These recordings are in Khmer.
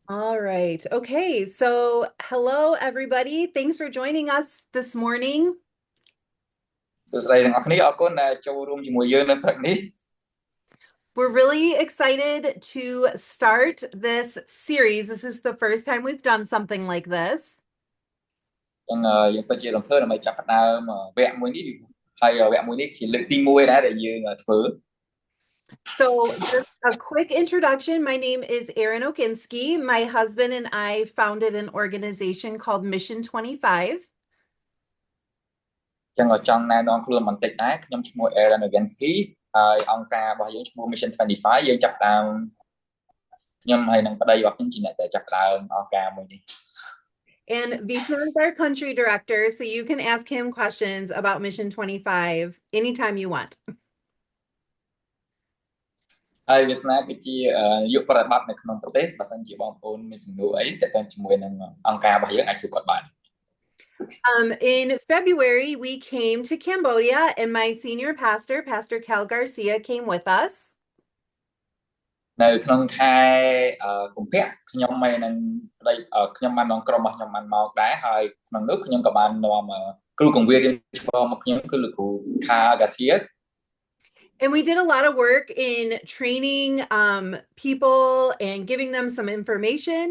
All right. Okay. So, hello, everybody. Thanks for joining us this morning. សួស្តីទាំងអស់គ្នាអរគុណដែលចូលរួមជាមួយយើងនៅព្រឹកនេះ We're really excited to start this series. This is the first time we've done something like this. ចឹងយើងពិតជារំភើបដើម្បីចាប់ផ្ដើមវគ្គមួយនេះហើយវគ្គមួយនេះជាលើកទី1ដែរដែលយើងធ្វើ So, just a quick introduction. My name is Erin Okinski. My husband and I founded an organization called Mission 25. ចឹងចង់ណែនាំខ្លួនបន្តិចដែរខ្ញុំឈ្មោះ Aaron Ogenski ហើយអង្គការរបស់យើងឈ្មោះ Mission 25យើងចាប់ផ្ដើមខ្ញុំហើយនឹងប្តីរបស់ខ្ញុំជាអ្នកដែលចាប់ផ្ដើមអង្គការមួយនេះ And Visna is our country director, so you can ask him questions about Mission 25 anytime you want. ហើយវាសនាគឺជាយុគប្រតិបត្តិនៅក្នុងប្រទេសបើសិនជាបងប្អូនមានសំណួរអីទាក់ទងជាមួយនឹងអង្គការរបស់យើងអាចសួរគាត់បាន In February, we came to Cambodia, and my senior pastor, Pastor Cal Garcia, came with us. នៅក្នុងខែកុម្ភៈខ្ញុំហើយនឹងប្តីខ្ញុំបាននាំក្រុមរបស់ខ្ញុំបានមកដែរហើយក្នុងនោះខ្ញុំក៏បាននាំគ្រូកង្វៀនរៀនឆ្លងមកខ្ញុំគឺលោកគ្រូ Kha Garcia. And we did a lot of work in training people and giving them some information.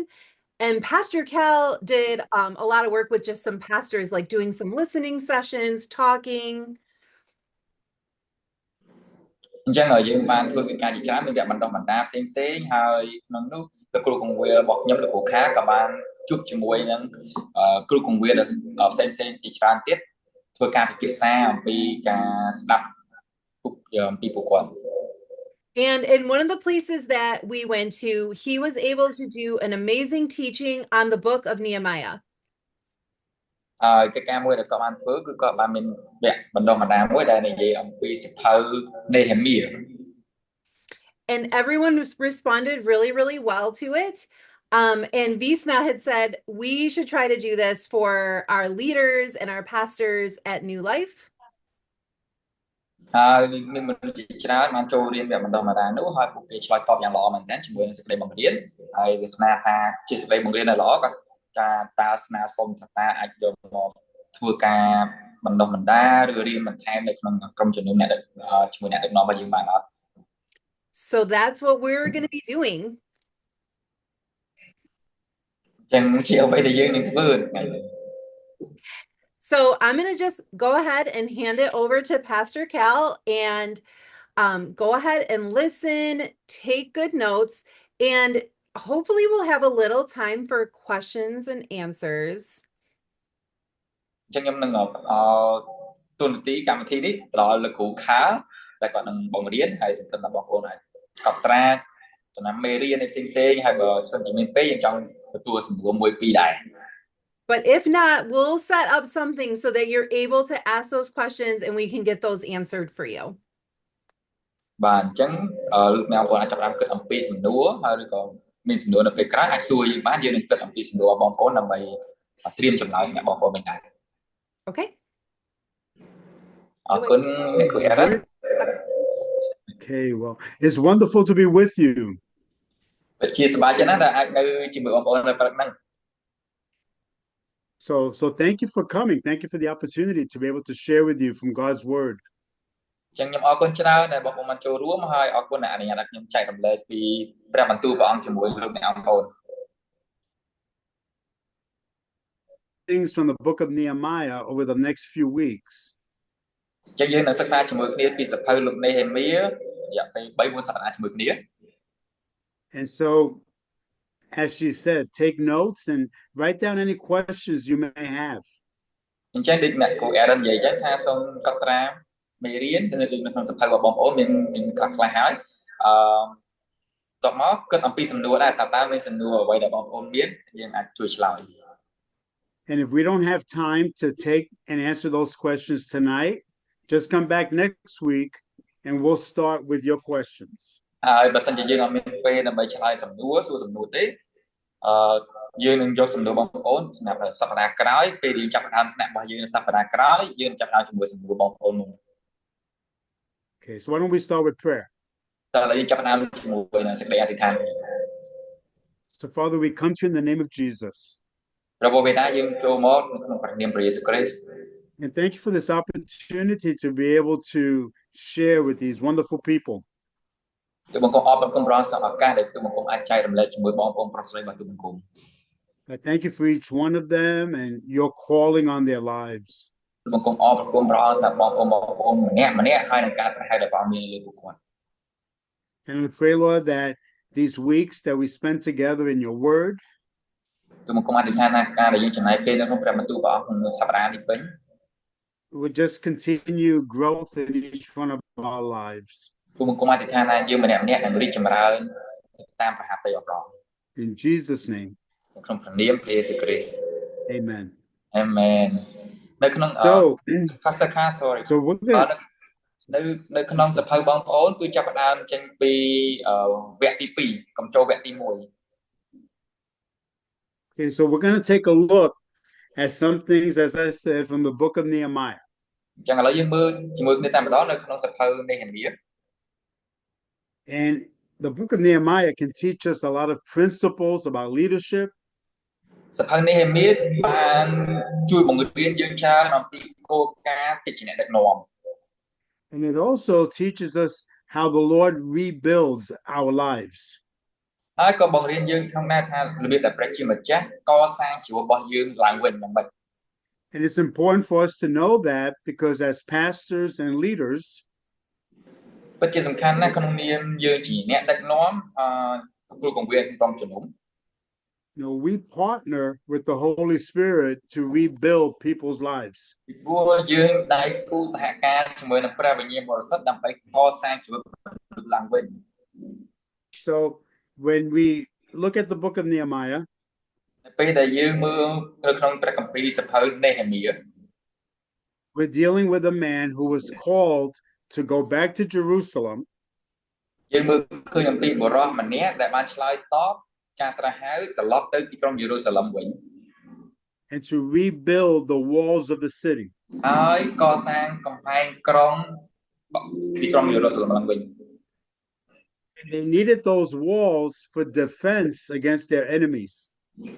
And Pastor Cal did a lot of work with just some pastors, like doing some listening sessions, talking. អញ្ចឹងយើងបានធ្វើកិច្ចការជាច្រើនមានវគ្គបណ្ដុះបណ្ដាលផ្សេងៗហើយក្នុងនោះលោកគ្រូកង្វៀនរបស់ខ្ញុំលោកគ្រូ Kha ក៏បានជួបជាមួយនឹងគ្រូកង្វៀនផ្សេងៗជាច្រើនទៀតធ្វើការពិភាក្សាអំពីការស្ដាប់អំពីពួកគាត់ And in one of the places that we went to, he was able to do an amazing teaching on the book of Nehemiah. កិច្ចការមួយដែលគាត់បានធ្វើគឺគាត់បានមានវគ្គបណ្ដុះបណ្ដាលមួយដែលនិយាយអំពីសិភៅ Nehemiah. And everyone responded really, really well to it. And Visna had said we should try to do this for our leaders and our pastors at New Life. ហើយមានមនុស្សជាច្រើនបានចូលរៀនវគ្គបណ្ដុះបណ្ដាលនោះហើយពួកគេឆ្លើយតបយ៉ាងល្អមែនទែនជាមួយនឹងសេចក្តីបង្រៀនហើយវាសនាថាជាសេចក្តីបង្រៀនដែលល្អក៏តាស្នើសុំថាតាអាចយកមកធ្វើការបណ្ដុះបណ្ដាលឬរៀនបន្ថែមនៅក្នុងក្រុមជំនុំអ្នកជាមួយអ្នកដឹកនាំរបស់យើងបានអត់ So that's what we're going to be doing. ចឹងជាអ្វីដែលយើងនឹងធ្វើថ្ងៃនេះ So I'm going to just go ahead and hand it over to Pastor Cal and go ahead and listen, take good notes, and hopefully we'll have a little time for questions and answers. ចឹងខ្ញុំនឹងទូនទីកម្មវិធីនេះទៅដល់លោកគ្រូ Kha ដែលគាត់នឹងបង្រៀនហើយសង្ឃឹមថាបងប្អូនអាចកត់ត្រាចំណាំមេរៀនផ្សេងៗហើយបើសិនជាមានពេលយើងចង់ទទួលសំណួរមួយពីរដែរ But if not, we'll set up something so that you're able to ask those questions and we can get those answered for you. បាទអញ្ចឹងលោកអ្នកបងប្អូនអាចចាប់ផ្ដើមគិតអំពីសំណួរហើយឬក៏មានសំណួរនៅពេលក្រោយអាចសួរយើងបានយើងនឹងគិតអំពីសំណួរបងប្អូនដើម្បីត្រៀមចម្លើយសម្រាប់បងប្អូនវិញដែរ Okay. អរគុណអ្នកគ្រូ Aaron. Okay, well, it's wonderful to be with you. ពិតជាសប្បាយចិត្តណាស់ដែលអាចនៅជាមួយបងប្អូននៅព្រឹកហ្នឹង So thank you for coming. Thank you for the opportunity to be able to share with you from God's word. ចឹងខ្ញុំអរគុណច្រើនដែលបងប្អូនបានចូលរួមហើយអរគុណដែលអនុញ្ញាតឲ្យខ្ញុំចែករំលែកពីព្រះបន្ទូលព្រះអង្គជាមួយលោកអ្នកបងប្អូន Things from the book of Nehemiah over the next few weeks. ចឹងយើងនឹងសិក្សាជាមួយគ្នាពីសភៅលោក Nehemiah រយៈពេល 3-4 សប្តាហ៍ជាមួយគ្នា And so as she said, take notes and write down any questions you may have. អញ្ចឹងដូចអ្នកគ្រូ Aaron និយាយចឹងថាសូមកត់ត្រាមេរៀននៅក្នុងសភៅរបស់បងប្អូនមានខ្លះៗហើយតបមកគិតអំពីសំណួរដែរតើមានសំណួរអ្វីដែលបងប្អូនមានយើងអាចជួយឆ្លើយ And if we don't have time to take and answer those questions tonight, just come back next week and we'll start with your questions. ហើយបើសិនជាយើងអត់មានពេលដើម្បីឆ្លើយសំណួរសួរសំណួរទេយើងនឹងយកសំណួរបងប្អូនសម្រាប់សប្តាហ៍ក្រោយពេលយើងចាប់ផ្ដើមថ្នាក់របស់យើងនៅសប្តាហ៍ក្រោយយើងចាប់ផ្ដើមជាមួយសំណួរបងប្អូននោះ Okay, so why don't we start with prayer? តើឥឡូវយើងចាប់ផ្ដើមជាមួយនឹងសេចក្តីអធិដ្ឋាន So, Father, we come to you in the name of Jesus. ព្រះបិតាយើងចូលមកនៅក្នុងព្រះនាមព្រះយេស៊ូវគ្រីស្ទ And thank you for this opportunity to be able to share with these wonderful people. ទូបង្គំអបបង្គំប្រងសឱកាសដែលទូបង្គំអាចចែករំលែកជាមួយបងប្អូនប្រុសស្រីរបស់ទូបង្គំ I thank you for each one of them and your calling on their lives. ទូបង្គំអបបង្គំប្រងសម្រាប់បងប្អូនម្នាក់ហើយនឹងការប្រហែលដែលព្រះមានលើពួកគាត់ And we pray, Lord, that these weeks that we spend together in your word ទូបង្គំអធិដ្ឋានថាការដែលយើងចំណាយពេលនៅក្នុងព្រះបន្ទូលព្រះអង្គក្នុងសប្តាហ៍នេះពេញ would just continue growth in each one of our lives. ទូបង្គំអធិដ្ឋានថាយើងម្នាក់នឹងរីកចម្រើនតាមព្រះហត្ថីអប់រំ In Jesus' name. ក្នុងព្រះនាមព្រះយេស៊ូវគ្រីស្ទ Amen. Amen នៅក្នុង Pastor Kha sorry So we're going នៅក្នុងសភៅបងប្អូនគឺចាប់ផ្ដើមចេញពីវគ្គទី2កំចូលវគ្គទី1 Okay, so we're going to take a look at some things, as I said, from the book of Nehemiah. អញ្ចឹងឥឡូវយើងមើលជាមួយគ្នាតែម្ដងនៅក្នុងសភៅនេហេមៀ And the book of Nehemiah can teach us a lot of principles about leadership. សភៅនេហេមៀបានជួយបង្រៀនយើងច្រើនអំពីគោលការណ៍កិច្ចអ្នកដឹកនាំ And it also teaches us how the Lord rebuilds our lives. ហើយក៏បង្រៀនយើងក្នុងដែរថារបៀបដែលព្រះជាម្ចាស់កសាងជីវិតរបស់យើងឡើងវិញយ៉ាងម៉េច And it's important for us to know that because as pastors and leaders, ពិតជាសំខាន់ណាស់ក្នុងនាមយើងជាអ្នកដឹកនាំគ្រូកងវិនក្រុមជំនុំ we partner with the Holy Spirit to rebuild people's lives. ពីព្រោះយើងដៃគូសហការជាមួយនឹងព្រះវិញ្ញាណបរិសុទ្ធដើម្បីកសាងជីវិតមនុស្សឡើងវិញ So when we look at the book of Nehemiah, ពេលដែលយើងមើលនៅក្នុងព្រះគម្ពីរសភៅនេហេមៀ we're dealing with a man who was called to go back to Jerusalem យើងមើលឃើញអំពីបុរសម្នាក់ដែលបានឆ្លើយតបការត្រាស់ហៅត្រឡប់ទៅទីក្រុងយេរូសាឡិមវិញ and to rebuild the walls of the city. ហើយកសាងកំផែងក្រុងទីក្រុងយេរូសាឡិមឡើងវិញ And they needed those walls for defense against their enemies.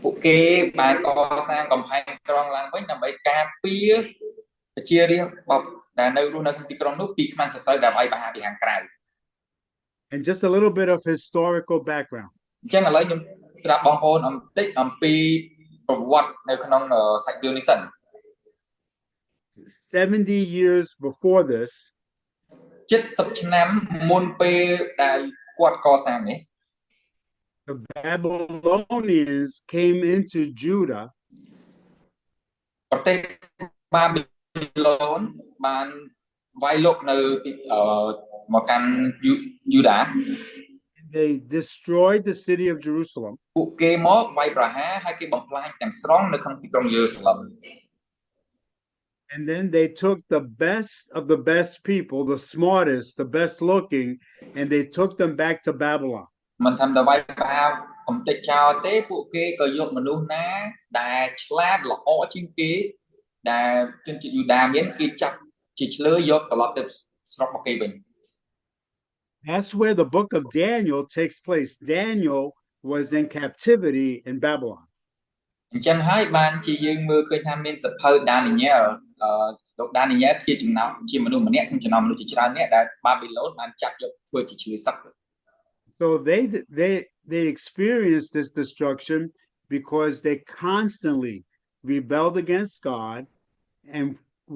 ពួកគេបានកសាងកំផែងក្រុងឡើងវិញដើម្បីការពារប្រជារាស្ត្រដែលនៅរស់នៅក្នុងទីក្រុងនោះពីខ្មាំងសត្រូវដែលវាយប្រហារពីខាងក្រៅ And just a little bit of historical background. អញ្ចឹងឥឡូវខ្ញុំប្រាប់បងប្អូនបន្តិចអំពីប្រវត្តិនៅក្នុងសាច់រឿងនេះសិន 70 years before this, 70ឆ្នាំមុនពេលដែលគាត់កសាងនេះ the Babylonians came into Judah ប្រទេសបាប៊ីឡូនបានវាយលុកនៅមកកាន់យូដា they destroyed the city of Jerusalem. ពួកគេមកវាយប្រហារហើយគេបំផ្លាញទាំងស្រុងនៅក្នុងទីក្រុងយេរូសាឡិម And then they took the best of the best people, the smartest, the best looking, and they took them back to Babylon. មិនថាតែវាយប្រហារកំទេចចោលទេពួកគេក៏យកមនុស្សណាដែលឆ្លាតល្អជាងគេដែលជនជាតិយូដាមានគេចាប់ជាឆ្លើយយកត្រឡប់ទៅស្រុករបស់គេវិញ That's where the book of Daniel takes place. Daniel was in captivity in Babylon. អញ្ចឹងហើយបានជាយើងមើលឃើញថាមានសភៅដានីយ៉ែលលោកដានីយ៉ែលជាចំណោមជាមនុស្សម្នាក់ក្នុងចំណោមមនុស្សជាច្រើនអ្នកដែលបាប៊ីឡូនបានចាប់យកធ្វើជាឆ្លើយសឹក So they experienced this destruction because they constantly rebelled against God and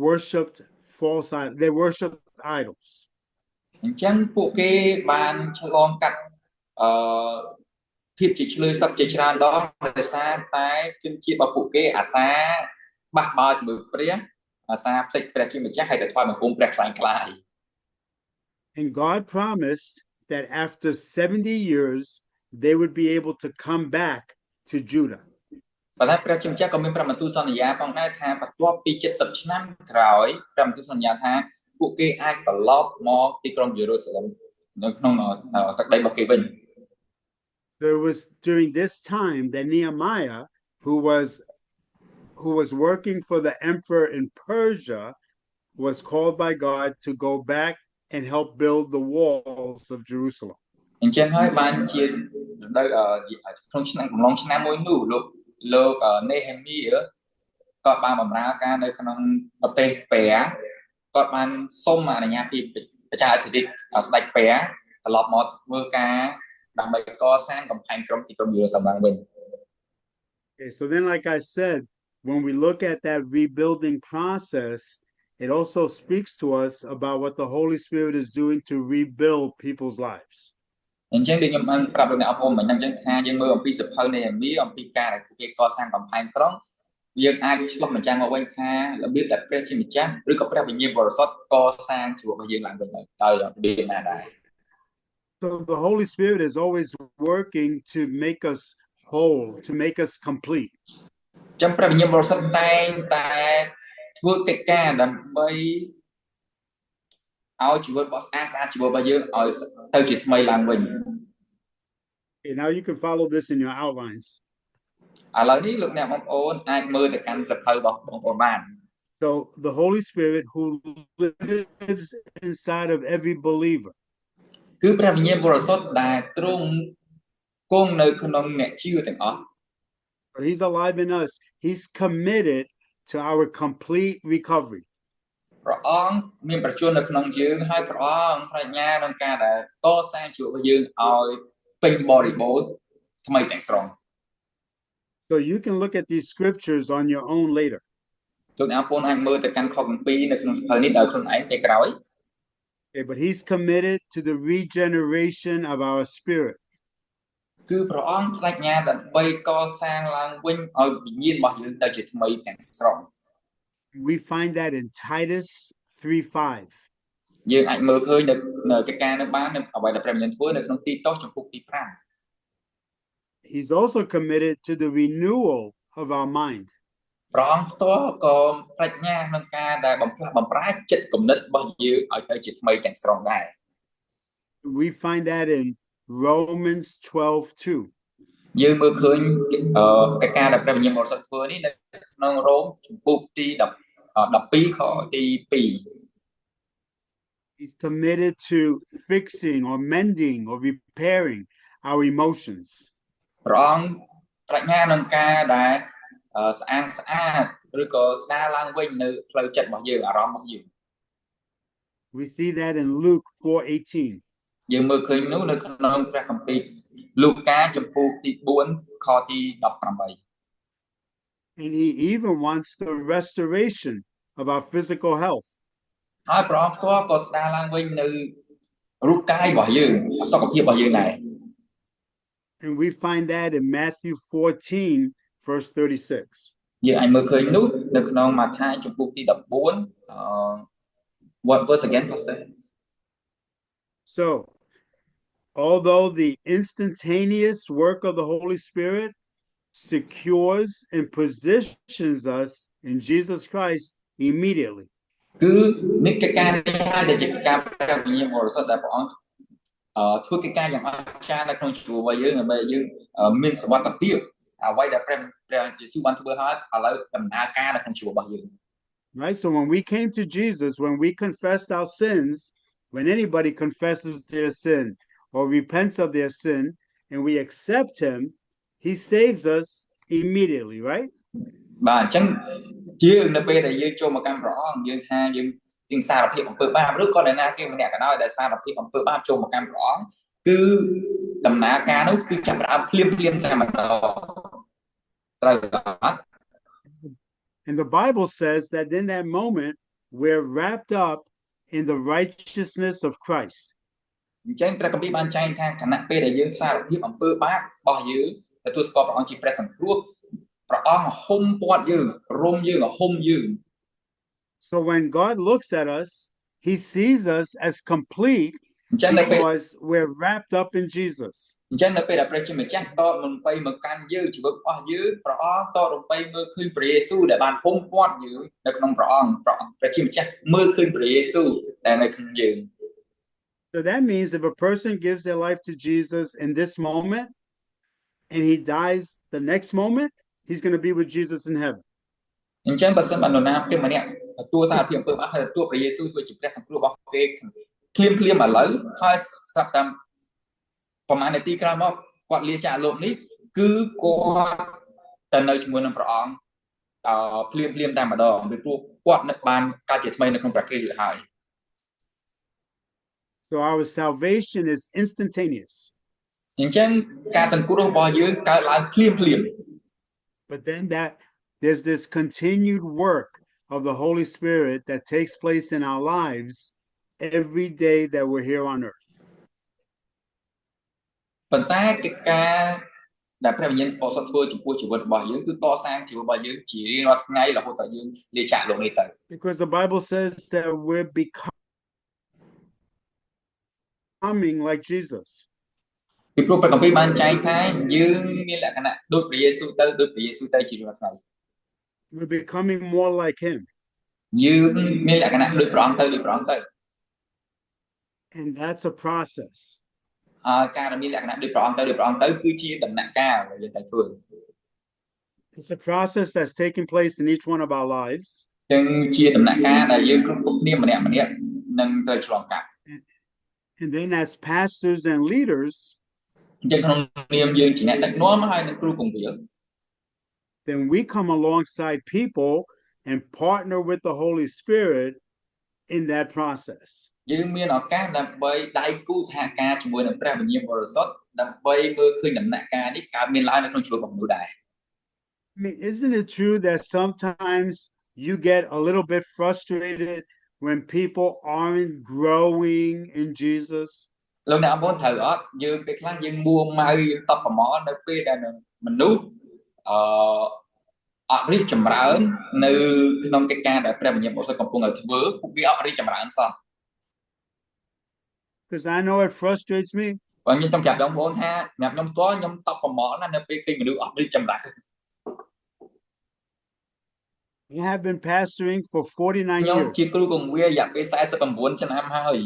worshipped false idols. They worshipped idols. អញ្ចឹងពួកគេបានឆ្លងកាត់ភាពជាឆ្លើយសឹកជាច្រើនដងដោយសារតែជនជាតិរបស់ពួកគេអាសាបះបោរជាមួយព្រះអាសាភ្លេចព្រះជាម្ចាស់ហើយទៅថ្វាយបង្គំព្រះខ្លាំងខ្លាយ And God promised that after 70 years they would be able to come back to Judah. ប៉ុន្តែព្រះជាម្ចាស់ក៏មានព្រះបន្ទូលសន្យាផងដែរថាបន្ទាប់ពី70ឆ្នាំក្រោយព្រះបន្ទូលសន្យាថាពួកគេអាចត្រឡប់មកទីក្រុងយេរូសាឡិមនៅក្នុងទឹកដីរបស់គេវិញ There was during this time that Nehemiah, who was working for the emperor in Persia, was called by God to go back and help build the walls of Jerusalem. អញ្ចឹងហើយបានជា នៅក្នុងឆ្នាំកំឡុងឆ្នាំមួយនោះលោក Nehemiah គាត់បានបម្រើការនៅក្នុងប្រទេសពេគាត់បានសុំអនុញ្ញាតពីប្រជាអធិរាជស្ដេចពេត្រឡប់មកធ្វើការដើម្បីកសាងកំផែងក្រុងទីក្រុងយេរូសាឡិមវិញ Okay, so then, like I said, when we look at that rebuilding process, it also speaks to us about what the Holy Spirit is doing to rebuild people's lives. អញ្ចឹងដូចខ្ញុំបានប្រាប់លោកអ្នកអពុំមិញអញ្ចឹងថាយើងមើលអំពីសភៅនៃអាមីអំពីការដែលគេកសាងកំផែងក្រុងយើងអាចឆ្លុះបញ្ចាំងមកវិញថារបៀបដែលព្រះជាម្ចាស់ឬក៏ព្រះវិញ្ញាណបរិសុទ្ធកសាងជីវិតរបស់យើងឡើងវិញដោយរបៀបណាដែរ So the Holy Spirit is always working to make us whole, to make us complete. ចឹងព្រះវិញ្ញាណបរិសុទ្ធតែងតែធ្វើកិច្ចការដើម្បីឲ្យជីវិតរបស់ស្អាតជីវិតរបស់យើងឲ្យទៅជាថ្មីឡើងវិញ Okay, now you can follow this in your outlines. ឥឡូវនេះលោកអ្នកបងប្អូនអាចមើលទៅកាន់សភៅរបស់បងប្អូនបាន So the Holy Spirit who lives inside of every believer. គឺព្រះវិញ្ញាណបរិសុទ្ធដែលទ្រង់គង់នៅក្នុងអ្នកជឿទាំងអស់ But he's alive in us. He's committed to our complete recovery. ព្រះអង្គមានប្រជញ្ញនៅក្នុងយើងហើយព្រះអង្គប្រាជ្ញាក្នុងការដែលកសាងជីវិតរបស់យើងឲ្យពេញបរិបូរណ៍ថ្មីទាំងស្រុង So you can look at these scriptures on your own later. លោកអ្នកបងប្អូនអាចមើលទៅកាន់ខគម្ពីរនៅក្នុងសភៅនេះដោយខ្លួនឯងពេលក្រោយ Okay, but he's committed to the regeneration of our spirit. គឺព្រះអង្គប្រាជ្ញាដើម្បីកសាងឡើងវិញឲ្យវិញ្ញាណរបស់យើងទៅជាថ្មីទាំងស្រុង We find that in Titus 3:5. យើងអាចមើលឃើញនៅកិច្ចការនៅបានអ្វីដែលព្រះវិញ្ញាណធ្វើនៅក្នុងទីតូសចំពុកទី 5 He's also committed to the renewal of our mind. ព្រះអង្គផ្ទាល់ក៏ប្រាជ្ញាក្នុងការដែលបំផ្លាស់បំប្រែចិត្តគំនិតរបស់យើងឲ្យទៅជាថ្មីទាំងស្រុងដែរ We find that in Romans 12:2. យើងមើលឃើញកិច្ចការដែលព្រះវិញ្ញាណបរិសុទ្ធធ្វើនេះនៅក្នុងរ៉ូមចំពុកទី12ខទី 2 He's committed to fixing or mending or repairing our emotions. ព្រះអង្គប្រាជ្ញាក្នុងការដែលស្អាតឬក៏ស្ដារឡើងវិញនៅផ្លូវចិត្តរបស់យើងអារម្មណ៍របស់យើង We see that in Luke 4:18. យើងមើលឃើញនោះនៅក្នុងព្រះគម្ពីរលូកាចំពុកទី4ខទី 18 And he even wants the restoration of our physical health. ហើយព្រះអង្គផ្ទាល់ក៏ស្ដារឡើងវិញនៅរូបកាយរបស់យើងសុខភាពរបស់យើងដែរ And we find that in Matthew 14, verse 36. យើងអាចមើលឃើញនោះនៅក្នុងម៉ាថាយចំពុកទី 14 what verse again pastor So, although the instantaneous work of the Holy Spirit secures and positions us in Jesus Christ immediately. គឺនេះកិច្ចការនេះហើយដែលជាកិច្ចការព្រះវិញ្ញាណបរិសុទ្ធដែលព្រះអង្គធ្វើកិច្ចការយ៉ាងអស្ចារ្យនៅក្នុងជីវិតរបស់យើងដើម្បីយើងមានសុវត្ថិភាពអ្វីដែលព្រះយេស៊ូវបានធ្វើហើយឥឡូវដំណើរការនៅក្នុងជីវិតរបស់យើង Right? So when we came to Jesus, when we confessed our sins, when anybody confesses their sin or repents of their sin and we accept him, he saves us immediately, right? បាទអញ្ចឹងយើងនៅពេលដែលយើងចូលមកកាន់ព្រះអង្គយើងថាយើងសារភាពអំពើបាបឬក៏អ្នកណាគេម្នាក់ក៏ដោយដែលសារភាពអំពើបាបចូលមកកាន់ព្រះអង្គគឺដំណើរការនោះគឺចាប់ផ្ដើមភ្លាមតែម្ដងត្រូវអត់ And the Bible says that in that moment we're wrapped up in the righteousness of Christ. អញ្ចឹងព្រះគម្ពីរបានចែងថាគណៈពេលដែលយើងសារភាពអំពើបាបរបស់យើងទទួលស្គាល់ព្រះអង្គជាព្រះសង្គ្រោះព្រះអង្គហុំព័ទ្ធយើងរុំយើងហុំយើង So when God looks at us, he sees us as complete because we're wrapped up in Jesus. អញ្ចឹងនៅពេលដែលព្រះជាម្ចាស់តរំបីមកកាន់យើងជីវិតរបស់យើងព្រះអង្គតរំបីមើលឃើញព្រះយេស៊ូវដែលបានហុំព័ទ្ធយើងនៅក្នុងព្រះអង្គព្រះជាម្ចាស់មើលឃើញព្រះយេស៊ូវដែលនៅក្នុងយើង So that means if a person gives their life to Jesus in this moment and he dies the next moment, he's going to be with Jesus in heaven. អញ្ចឹងបើសិនបាននរណាគេម្នាក់ទទួលសារភាពអំពើបាបហើយទទួលព្រះយេស៊ូវធ្វើជាព្រះសង្គ្រោះរបស់គេភ្លាមឥឡូវហើយស្រាប់តាមប្រហែលនាទីក្រោយមក គាត់លាចាកលោកនេះគឺគាត់ទៅនៅជាមួយនឹងព្រះអង្គភ្លាមតែម្ដងពីព្រោះគាត់នៅបានកើតជាថ្មីនៅក្នុងព្រះគ្រីស្ទរួចហើយ So our salvation is instantaneous. អញ្ចឹងការសង្គ្រោះរបស់យើងកើតឡើងភ្លាម But then there's this continued work of the Holy Spirit that takes place in our lives every day that we're here on earth. ប៉ុន្តែកិច្ចការដែលព្រះវិញ្ញាណបរិសុទ្ធធ្វើចំពោះជីវិតរបស់យើងគឺកសាងជីវិតរបស់យើងជារៀងរាល់ថ្ងៃរហូតដល់យើងលាចាកលោកនេះទៅ Because the Bible says that we're becoming like Jesus. ពីព្រោះព្រះគម្ពីរបានចែងថាយើងមានលក្ខណៈដូចព្រះយេស៊ូវទៅជារៀងរាល់ថ្ងៃ We're becoming more like him. យើងមានលក្ខណៈដូចព្រះអង្គទៅ And that's a process. ការមានលក្ខណៈដូចព្រះអង្គទៅគឺជាដំណាក់កាលដែលយើងត្រូវធ្វើ It's a process that's taking place in each one of our lives. ចឹងជាដំណាក់កាលដែលយើងគ្រប់គ្នាម្នាក់នឹងត្រូវឆ្លងកាត់ And then as pastors and leaders, ចឹងក្នុងនាមយើងជាអ្នកដឹកនាំហើយនឹងគ្រូគង្វាល then we come alongside people and partner with the Holy Spirit in that process. យើងមានឱកាសដើម្បីដៃគូសហការជាមួយនឹងព្រះវិញ្ញាណបរិសុទ្ធដើម្បីមើលឃើញដំណាក់កាលនេះកើតមានឡើងនៅក្នុងជីវិតរបស់មនុស្សដែរ I mean, isn't it true that sometimes you get a little bit frustrated when people aren't growing in Jesus? លោកអ្នកអរគុណត្រូវអត់យើងពេលខ្លះយើងមួម៉ៅយើងតបប្រមល់នៅពេលដែលមនុស្សអត់រីកចម្រើននៅក្នុងកិច្ចការដែលព្រះវិញ្ញាណបរិសុទ្ធកំពុងតែធ្វើពួកគេអត់រីកចម្រើនសោះ Because I know it frustrates me. បើខ្ញុំចង់ប្រាប់បងប្អូនថាសម្រាប់ខ្ញុំផ្ទាល់ខ្ញុំតបប្រមល់ណានៅពេលឃើញមនុស្សអត់រីកចម្រើន I have been pastoring for 49 ខ្ញុំ years. ជាគ្រូគង្វាលរយៈពេល49ឆ្នាំហើយ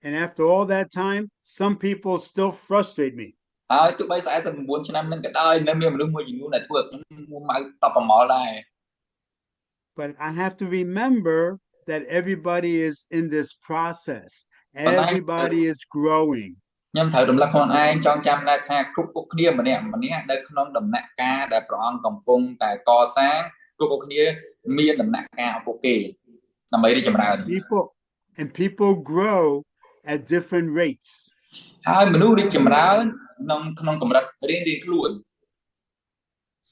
And after all that time, some people still frustrate me. ហើយទោះបី49ឆ្នាំនឹងក៏ដោយនៅមានមនុស្សមួយចំនួនដែលធ្វើឲ្យខ្ញុំមួម៉ៅតបប្រមល់ដែរ But I have to remember that everybody is in this process. Everybody is growing. ខ្ញុំត្រូវរំលឹកខ្លួនឯងចងចាំដែរថាគ្រប់គ្នាម្នាក់នៅក្នុងដំណាក់កាលដែលព្រះអង្គកំពុងតែកសាងគ្រប់គ្នាមានដំណាក់កាលរបស់ពួកគេដើម្បីរីកចម្រើន People grow at different rates. ហើយមនុស្សរីកចម្រើនក្នុងកម្រិតរៀងៗខ្លួន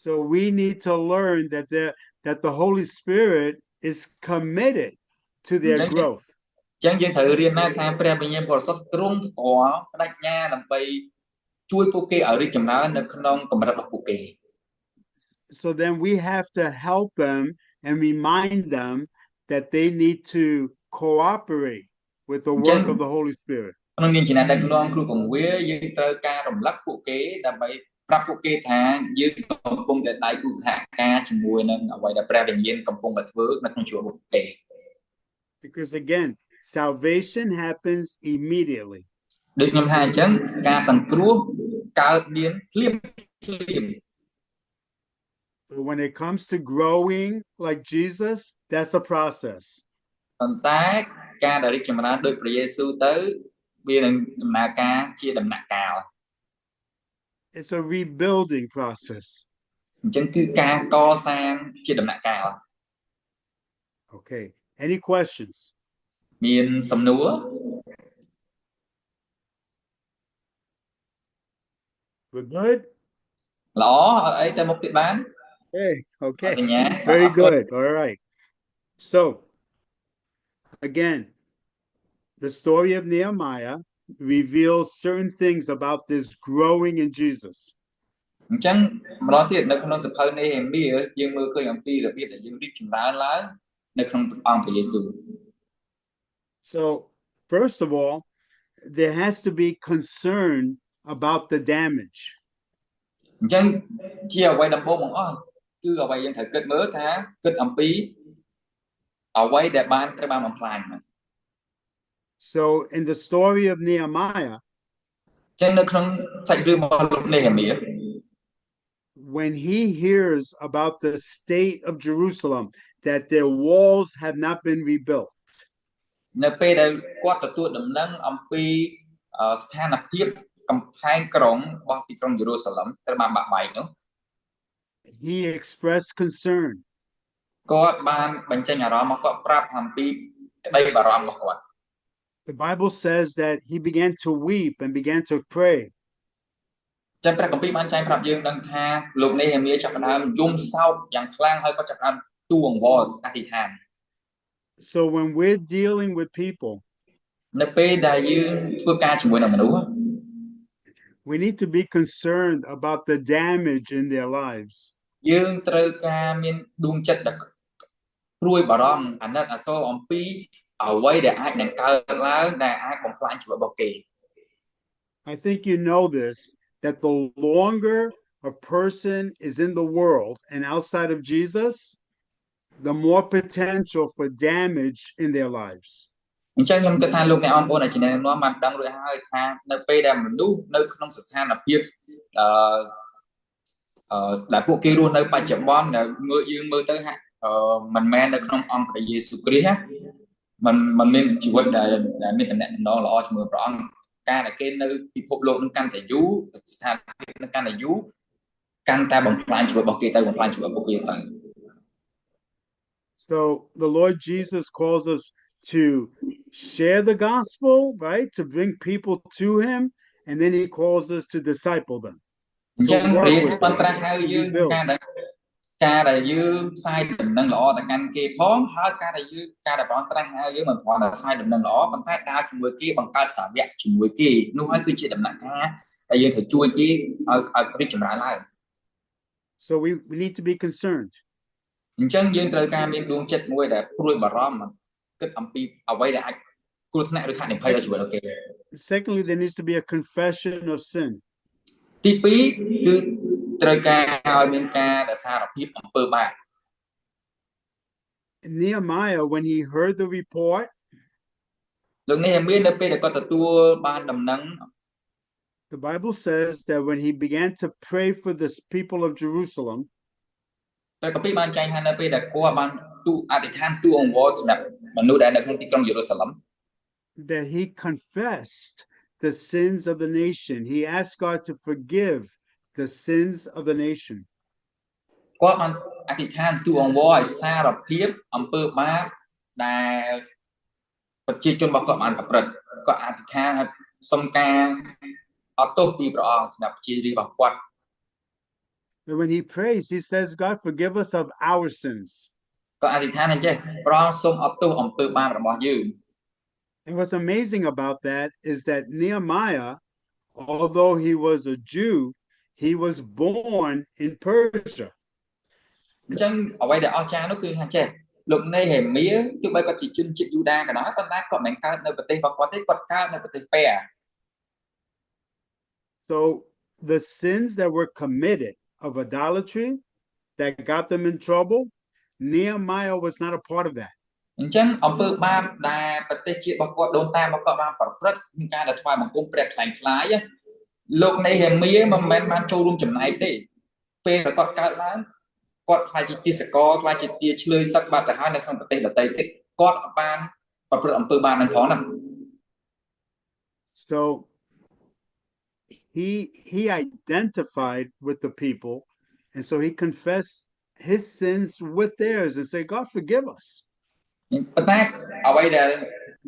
So we need to learn that the Holy Spirit is committed to their growth. ចឹងយើងត្រូវរៀនណាថាព្រះវិញ្ញាណបរិសុទ្ធទ្រង់ផ្ទាល់បដិញ្ញាដើម្បីជួយពួកគេឲ្យរីកចម្រើននៅក្នុងកម្រិតរបស់ពួកគេ So then we have to help them and remind them that they need to cooperate with the work of the Holy Spirit. ក្នុងនាមជាអ្នកដឹកនាំគ្រូគង្វាលយើងត្រូវការរំលឹកពួកគេដើម្បីប្រាប់ពួកគេថាយើងកំពុងតែដៃគូសហការជាមួយនឹងអ្វីដែលព្រះវិញ្ញាណកំពុងតែធ្វើនៅក្នុងជីវិតរបស់ពួកគេ Because again, salvation happens immediately. ដូចខ្ញុំថាអញ្ចឹងការសង្គ្រោះកើតមានភ្លាម But when it comes to growing like Jesus, that's a process. ប៉ុន្តែការដែលរីកចម្រើនដោយព្រះយេស៊ូវទៅវានឹងដំណើរការជាដំណាក់កាល It's a rebuilding process. អញ្ចឹងគឺការកសាងជាដំណាក់កាល Okay. Any questions? មានសំណួរ We're good? ល្អអត់អីទៅមុខទៀតបាន Okay. សញ្ញា Very good. All right. So, again, the story of Nehemiah reveals certain things about this growing in Jesus. អញ្ចឹងម្ដងទៀតនៅក្នុងសភៅនេហេមៀយើងមើលឃើញអំពីរបៀបដែលយើងរីកចម្រើនឡើងនៅក្នុងអង្គព្រះយេស៊ូវ So, first of all, there has to be concern about the damage. អញ្ចឹងជាអ្វីដំបូងបង្អស់គឺអ្វីយើងត្រូវគិតមើលថាគិតអំពីអ្វីដែលបានត្រូវបានបំផ្លាញមក So, in the story of Nehemiah, អញ្ចឹងនៅក្នុងសាច់រឿងរបស់លោកនេហេមៀ when he hears about the state of Jerusalem, that their walls have not been rebuilt, នៅពេលដែលគាត់ទទួលដំណឹងអំពីស្ថានភាព កំផែងក្រុងរបស់ទីក្រុងយេរូសាឡឹមត្រូវបានបាក់បែកនោះ he expressed concern. គាត់បានបញ្ចេញអារម្មណ៍របស់គាត់ប្រាប់អំពីក្តីបារម្ភរបស់គាត់ The Bible says that he began to weep and began to pray. ចឹងព្រះគម្ពីរបានចែងប្រាប់យើងដឹងថាលោកនេហេមៀចាប់ផ្ដើមយំសោកយ៉ាងខ្លាំងហើយក៏ចាប់ផ្ដើមទូអង្វរអធិដ្ឋាន So when we're dealing with people, នៅពេលដែលយើងធ្វើការជាមួយនឹងមនុស្ស we need to be concerned about the damage in their lives. យើងត្រូវការមានដួងចិត្តដែលព្រួយបារម្ភអាណិតអាសូរអំពីអ្វីដែលអាចនឹងកើតឡើងដែលអាចបំផ្លាញជីវិតរបស់គេ I think you know this, that the longer a person is in the world and outside of Jesus, the more potential for damage in their lives. អញ្ចឹងខ្ញុំគិតថាលោកអ្នកបងប្អូនដែលជាអ្នកនាំបានដឹងរួចហើយថានៅពេលដែលមនុស្សនៅក្នុងស្ថានភាពដែលពួកគេរស់នៅបច្ចុប្បន្នដែលយើងមើលទៅហាក់មិនមែននៅក្នុងអង្គព្រះយេស៊ូវគ្រីស្ទមិនមានជីវិតដែលមានតំណែងល្អជាមួយព្រះអង្គការដែលគេនៅពិភពលោកនឹងកាន់តែយូរស្ថានភាពនឹងកាន់តែយូរកាន់តែបំផ្លាញជីវិតរបស់គេទៅបំផ្លាញជីវិតពួកគេទៅ So the Lord Jesus calls us to share the gospel, right? To bring people to him, and then he calls us to disciple them. អញ្ចឹងព្រះយេស៊ូវបានត្រាស់ហៅយើងការដែលយើងផ្សាយដំណឹងល្អទៅកាន់គេផងហើយការដែលព្រះអង្គត្រាស់ហៅយើងមិនគ្រាន់តែផ្សាយដំណឹងល្អប៉ុន្តែដើរជាមួយគេបង្កើតសាវកជាមួយគេនោះហើយគឺជាដំណាក់កាលដែលយើងត្រូវជួយគេឲ្យរីកចម្រើនឡើង So we need to be concerned. អញ្ចឹងយើងត្រូវការមានដួងចិត្តមួយដែលព្រួយបារម្ភគិតអំពីអ្វីដែលអាចគ្រោះថ្នាក់ឬហានិភ័យដល់ជីវិតរបស់គេ Secondly, there needs to be a confession of sin. ទី2គឺត្រូវការឲ្យមានការដែលសារភាពអំពើបាប Nehemiah, when he heard the report, លោកនេហេមៀនៅពេលដែលគាត់ទទួលបានដំណឹង the Bible says that when he began to pray for the people of Jerusalem, ព្រះគម្ពីរបានចែងថានៅពេលដែលគាត់បានទូអធិដ្ឋានទូអង្វរសម្រាប់មនុស្សដែលនៅក្នុងទីក្រុងយេរូសាឡឹម that he confessed the sins of the nation. He asked God to forgive the sins of the nation. គាត់បានអធិដ្ឋានទូអង្វរឲ្យសារភាពអំពើបាបដែលប្រជាជនរបស់គាត់បានប្រព្រឹត្តគាត់អធិដ្ឋានឲ្យសុំការអត់ទោសពីព្រះអង្គសម្រាប់ប្រជារាស្ត្ររបស់គាត់ And when he prays, he says, God, forgive us of our sins. គាត់អធិដ្ឋានអញ្ចឹងព្រះអង្គសូមអត់ទោសអំពើបាបរបស់យើង And what's amazing about that is that Nehemiah, although he was a Jew, he was born in Persia. អញ្ចឹងអ្វីដែលអស្ចារ្យនោះគឺថាចេះលោកនេហេមៀទោះបីគាត់ជាជនជាតិយូដាក៏ដោយប៉ុន្តែគាត់មិនកើតនៅប្រទេសរបស់គាត់ទេគាត់កើតនៅប្រទេសពេរ So the sins that were committed of idolatry that got them in trouble, Nehemiah was not a part of that. អញ្ចឹងអំពើបាបដែលប្រទេសជាតិរបស់គាត់ដូនតារបស់គាត់បានប្រព្រឹត្តក្នុងការដែលថ្វាយបង្គំព្រះខ្លាំងខ្លាយលោកនេហេមៀមិនមែនបានចូលរួមចំណែកទេពេលគាត់កើតឡើងគាត់ខ្លាចជាទាសករខ្លាចជាទាឆ្លើយសឹកបាត់ទៅហើយនៅក្នុងប្រទេសដទៃទៀតគាត់បានប្រព្រឹត្តអំពើបាបនឹងផងណា So he identified with the people, and so he confessed his sins with theirs and said, God, forgive us. ប៉ុន្តែអ្វីដែល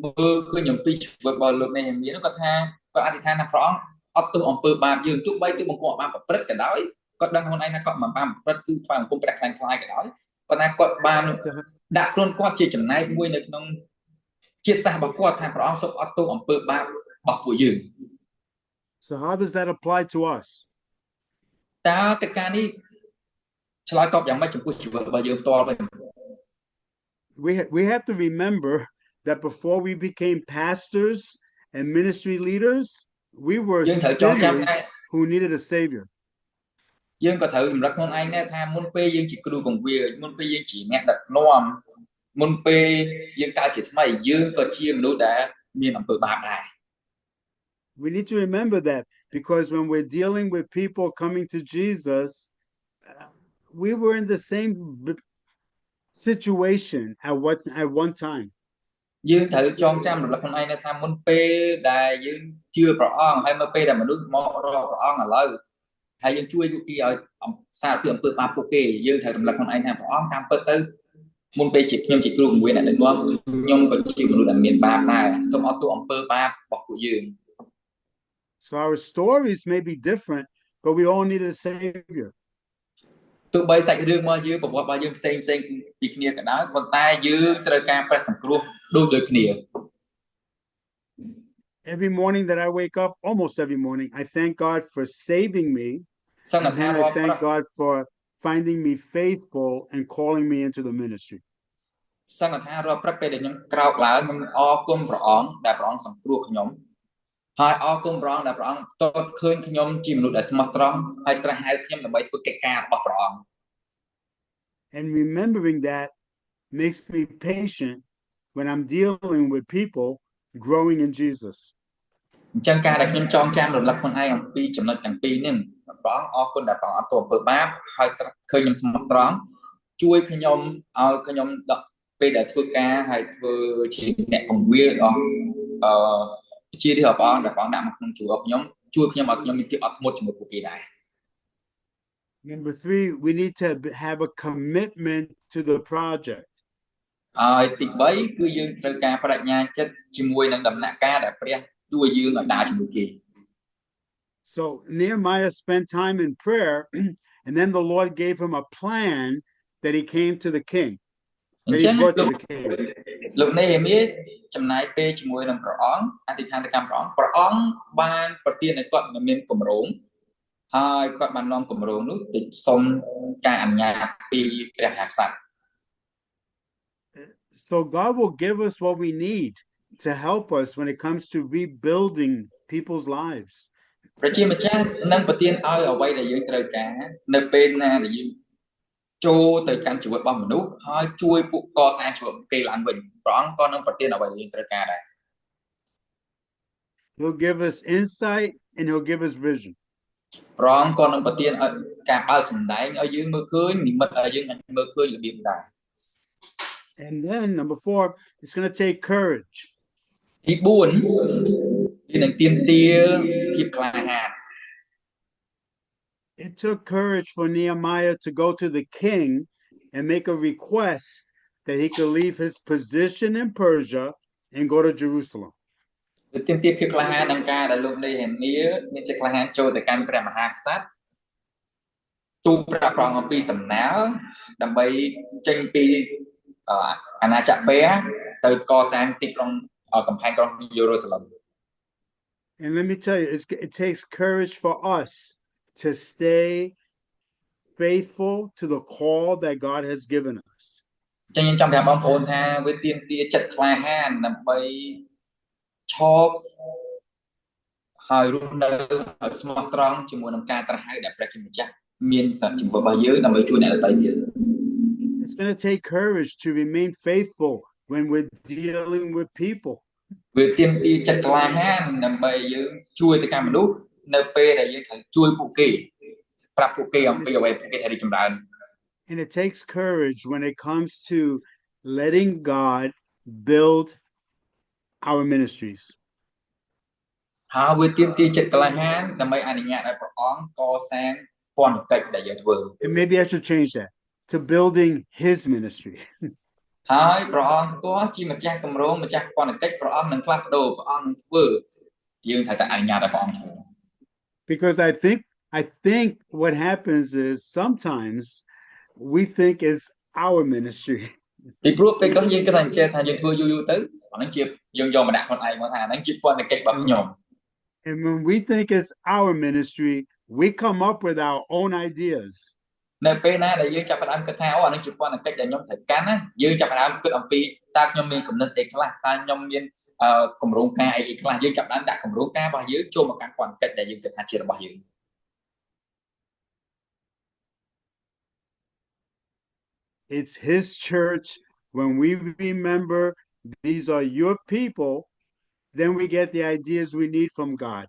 មើលឃើញអំពីជីវិតរបស់លោកនេហេមៀនោះគាត់ថាគាត់អធិដ្ឋានថាព្រះអង្គអត់ទោសអំពើបាបយើងទោះបីទូបង្គំបានប្រព្រឹត្តក៏ដោយគាត់ដឹងខ្លួនឯងថាគាត់មិនបានប្រព្រឹត្តគឺថ្វាយបង្គំព្រះខ្លាំងខ្លាយក៏ដោយប៉ុន្តែគាត់បានដាក់ខ្លួនគាត់ជាចំណែកមួយនៅក្នុងជាតិសាសន៍របស់គាត់ថាព្រះអង្គសូមអត់ទោសអំពើបាបរបស់ពួកយើង So how does that apply to us? តើកិច្ចការនេះឆ្លើយតបយ៉ាងម៉េចចំពោះជីវិតរបស់យើងផ្ទាល់វិញ We have to remember that before we became pastors and ministry leaders, we were sinners who needed a savior. យើងក៏ត្រូវរំលឹកខ្លួនឯងដែរថាមុនពេលយើងជាគ្រូបង្រៀនមុនពេលយើងជាអ្នកដឹកនាំមុនពេលយើងកើតជាថ្មីយើងក៏ជាមនុស្សដែលមានអំពើបាបដែរ We need to remember that because when we're dealing with people coming to Jesus, we were in the same situation at one time. dương thử trong trăm là con ai nó tham muốn pê đài dương chưa rõ hay mà pê là mà nước mò rõ là lời hay dương chui kia ở sao tưởng tự ba ok dương thử là con ai tham rõ tham bớt tư muốn pê chỉ luôn nguyên là đến đúng không nhưng mà chỉ một là miền ba này xong ở tụ ông pơ ba bỏ của dương. So our stories may be different, but we all need a savior. Tụi bay sạch đường mà dươngบอกว่าbao dương xemពីគ្នាក៏ដោយប៉ុន្តែយើងត្រូវការប្រសង្គ្រោះដូចគ្នា Every morning that I wake up, almost every morning, I thank God for saving me. សង្ឃ And ថា then រា I ល់ thank God for finding me faithful and calling me into the ministry. សង្ឃថារាល់ព្រឹកពេលដែលខ្ញុំក្រោកឡើងខ្ញុំអរគុណព្រះអង្គដែលព្រះអង្គសង្គ្រោះខ្ញុំហើយអរគុណព្រះអង្គដែលព្រះអង្គតតឃើញខ្ញុំជាមនុស្សដែលស្មោះត្រង់ហើយត្រាស់ហៅខ្ញុំដើម្បីធ្វើកិច្ចការរបស់ព្រះអង្គ And remembering that makes me patient when I'm dealing with people growing in Jesus. អញ្ចឹងការដែលខ្ញុំចងចាំរលឹកខ្លួនឯងអំពីចំណុចទាំងពីរនេះព្រះអង្គអរគុណដែលព្រះអង្គអត់ទោសអំពើបាបហើយឃើញខ្ញុំស្មោះត្រង់ជួយខ្ញុំឲ្យខ្ញុំដល់ពេលដែលធ្វើការហើយធ្វើជាអ្នកកង្វៀលរបស់ជាទីរបស់ព្រះអង្គដែលព្រះអង្គដាក់មកក្នុងជួរខ្ញុំជួយខ្ញុំឲ្យខ្ញុំមានភាពអត់ធ្មត់ជាមួយពួកគេដែរ Number 3, we need to have a commitment to the project. ហើយទី3គឺយើងត្រូវការបដិញ្ញាចិត្តជាមួយនឹងដំណាក់កាលដែលព្រះជួយយើងឲ្យដើរជាមួយគេ So Nehemiah spent time in prayer, and then the Lord gave him a plan that he came to the king. អញ្ចឹងលោកនេហេមៀចំណាយពេលជាមួយនឹងព្រះអង្គអធិដ្ឋានទៅកាន់ព្រះអង្គបានប្រទានឲ្យគាត់មានគម្រោងហើយគាត់បាននាំគម្រោងនោះទៅសុំការអនុញ្ញាតពីព្រះមហាក្សត្រ So God will give us what we need to help us when it comes to rebuilding people's lives. ព្រះជាម្ចាស់នឹងប្រទានឲ្យអ្វីដែលយើងត្រូវការនៅពេលណាដែលយើងចូលទៅកាន់ជីវិតរបស់មនុស្សហើយជួយពួកកសាងជីវិតគេឡើងវិញព្រះអង្គក៏នឹងប្រទានអ្វីដែលយើងត្រូវការដែរ He'll give us insight and he'll give us vision. ព្រះអង្គក៏នឹងប្រទានឲ្យការបើកសម្ដែងឲ្យយើងមើលឃើញនិមិត្តឲ្យយើងមើលឃើញរបៀបដែរ And then number 4, it's going to take courage. ទី4វានឹងទាមទារភាពក្លាហាន It took courage for Nehemiah to go to the king and make a request that he could leave his position in Persia and go to Jerusalem. វាទាមទារភាពក្លាហានក្នុងការដែលលោកនេហេមៀមានចិត្តក្លាហានចូលទៅកាន់ព្រះមហាក្សត្រទូលប្រាប់ព្រះអង្គអំពីសំណើដើម្បីចេញពីអាណាចក្រពេទៅកសាងទីក្រុងកំផែងក្រុងយេរូសាឡឹម And let me tell you, it takes courage for us to stay faithful to the call that God has given us. ចឹងខ្ញុំចង់ប្រាប់បងប្អូនថាវាទាមទារចិត្តក្លាហានដើម្បីឈប់ហើយរស់នៅឲ្យស្មោះត្រង់ជាមួយនឹងការត្រាស់ហៅដែលព្រះជាម្ចាស់មានជំនួយរបស់យើងដើម្បីជួយអ្នកដទៃទៀត It's going to take courage to remain faithful when we're dealing with people. វាទាមទារចិត្តក្លាហានដើម្បីយើងជួយទៅកាន់មនុស្សនៅពេលដែលយើងត្រូវជួយពួកគេប្រាប់ពួកគេអំពីអ្វីពួកគេត្រូវរីកចម្រើន And it takes courage when it comes to letting God build our ministries. ហើយវាទាមទារចិត្តក្លាហានដើម្បីអនុញ្ញាតឲ្យព្រះអង្គកសាងពន្ធកិច្ចដែលយើងធ្វើ And maybe I should change that to building his ministry. ហើយព្រះអង្គក៏ជាម្ចាស់គម្រោងម្ចាស់ពន្ធកិច្ចព្រះអង្គនឹងផ្លាស់ប្ដូរព្រះអង្គនឹងធ្វើយើងត្រូវតែអនុញ្ញាតឲ្យព្រះអង្គធ្វើ Because I think what happens is sometimes we think it's our ministry. ពីព្រោះពេលខ្លះយើងគិតថាចេះថាយើងធ្វើយូរទៅអានឹងជាយើងយកមកដាក់ខ្លួនឯងមកថាអានឹងជាពន្ធកិច្ចរបស់ខ្ញុំ And when we think it's our ministry, we come up with our own ideas. នៅពេលណាដែលយើងចាប់ផ្ដើមគិតថាអូអានឹងជាពន្ធកិច្ចដែលខ្ញុំត្រូវកាន់ណាយើងចាប់ផ្ដើមគិតអំពីតើខ្ញុំមានគំនិតអីខ្លះតើខ្ញុំមានគម្រោងការអីខ្លះយើងចាប់ផ្ដើមដាក់គម្រោងការរបស់យើងចូលមកកាន់ពន្ធកិច្ចដែលយើងគិតថាជារបស់យើង It's his church. When we remember these are your people, then we get the ideas we need from God.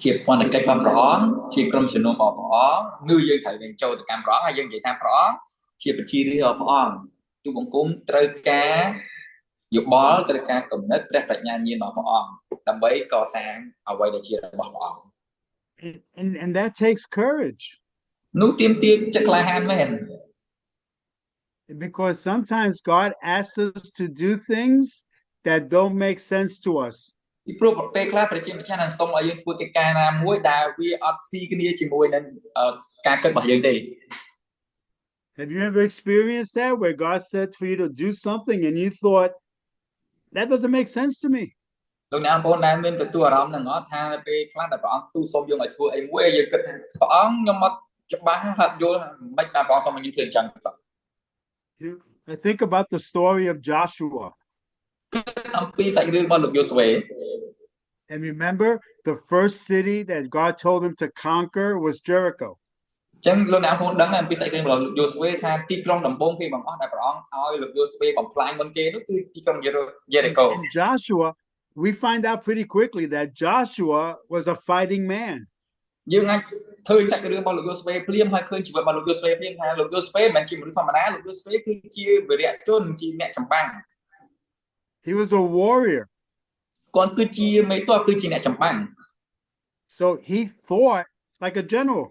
ជាពន្ធកិច្ចរបស់ព្រះអង្គជាក្រុមជំនុំរបស់ព្រះអង្គគឺយើងត្រូវនឹងចូលទៅកាន់ព្រះអង្គហើយយើងនិយាយថាព្រះអង្គជាប្រជារាស្ត្ររបស់ព្រះអង្គទូបង្គំត្រូវការ យោបល់ត្រូវការគំនិតព្រះប្រាជ្ញាញាណរបស់ព្រះអង្គដើម្បីកសាងអ្វីដែលជារបស់ព្រះអង្គ And that takes courage. នោះទាមទារចិត្តក្លាហានមែន Because sometimes God asks us to do things that don't make sense to us. ពីព្រោះពេលខ្លះព្រះជាម្ចាស់នឹងសុំឲ្យយើងធ្វើកិច្ចការណាមួយដែលវាអត់ស៊ីគ្នាជាមួយនឹងការគិតរបស់យើងទេ Have you ever experienced that where God said for you to do something and you thought that doesn't make sense to me? លោកអ្នកបងប្អូនដែលមានទទួលអារម្មណ៍ហ្នឹងអត់ថាពេលខ្លះដែលព្រះអង្គទូលសុំយើងឲ្យធ្វើអីមួយយើងគិតថាព្រះអង្គខ្ញុំអត់ច្បាស់ហាត់យល់មិនបានព្រះអង្គសុំឲ្យយើងធ្វើអញ្ចឹង I think about the story of Joshua. អំពីសាច់រឿងរបស់លោកយូស្វេ And remember, the first city that God told him to conquer was Jericho. អញ្ចឹងលោកអ្នកបងប្អូនដឹងអំពីសាច់រឿងរបស់លោកយូស្វេថាទីក្រុងដំបូងគេបង្អស់ដែលព្រះអង្គឲ្យលោកយូស្វេបំផ្លាញមុនគេនោះគឺទីក្រុងយេរីកូ And Joshua, we find out pretty quickly that Joshua was a fighting man. យើងអាចឃើញសាច់រឿងរបស់លោកយូស្វេភ្លាមហើយឃើញជីវិតរបស់លោកយូស្វេភ្លាមថាលោកយូស្វេមិនមែនជាមនុស្សធម្មតាលោកយូស្វេគឺជាវីរៈជនជាអ្នកចម្បាំង He was a warrior. គាត់គឺជាមេទ័ពគឺជាអ្នកចម្បាំង So he fought like a general.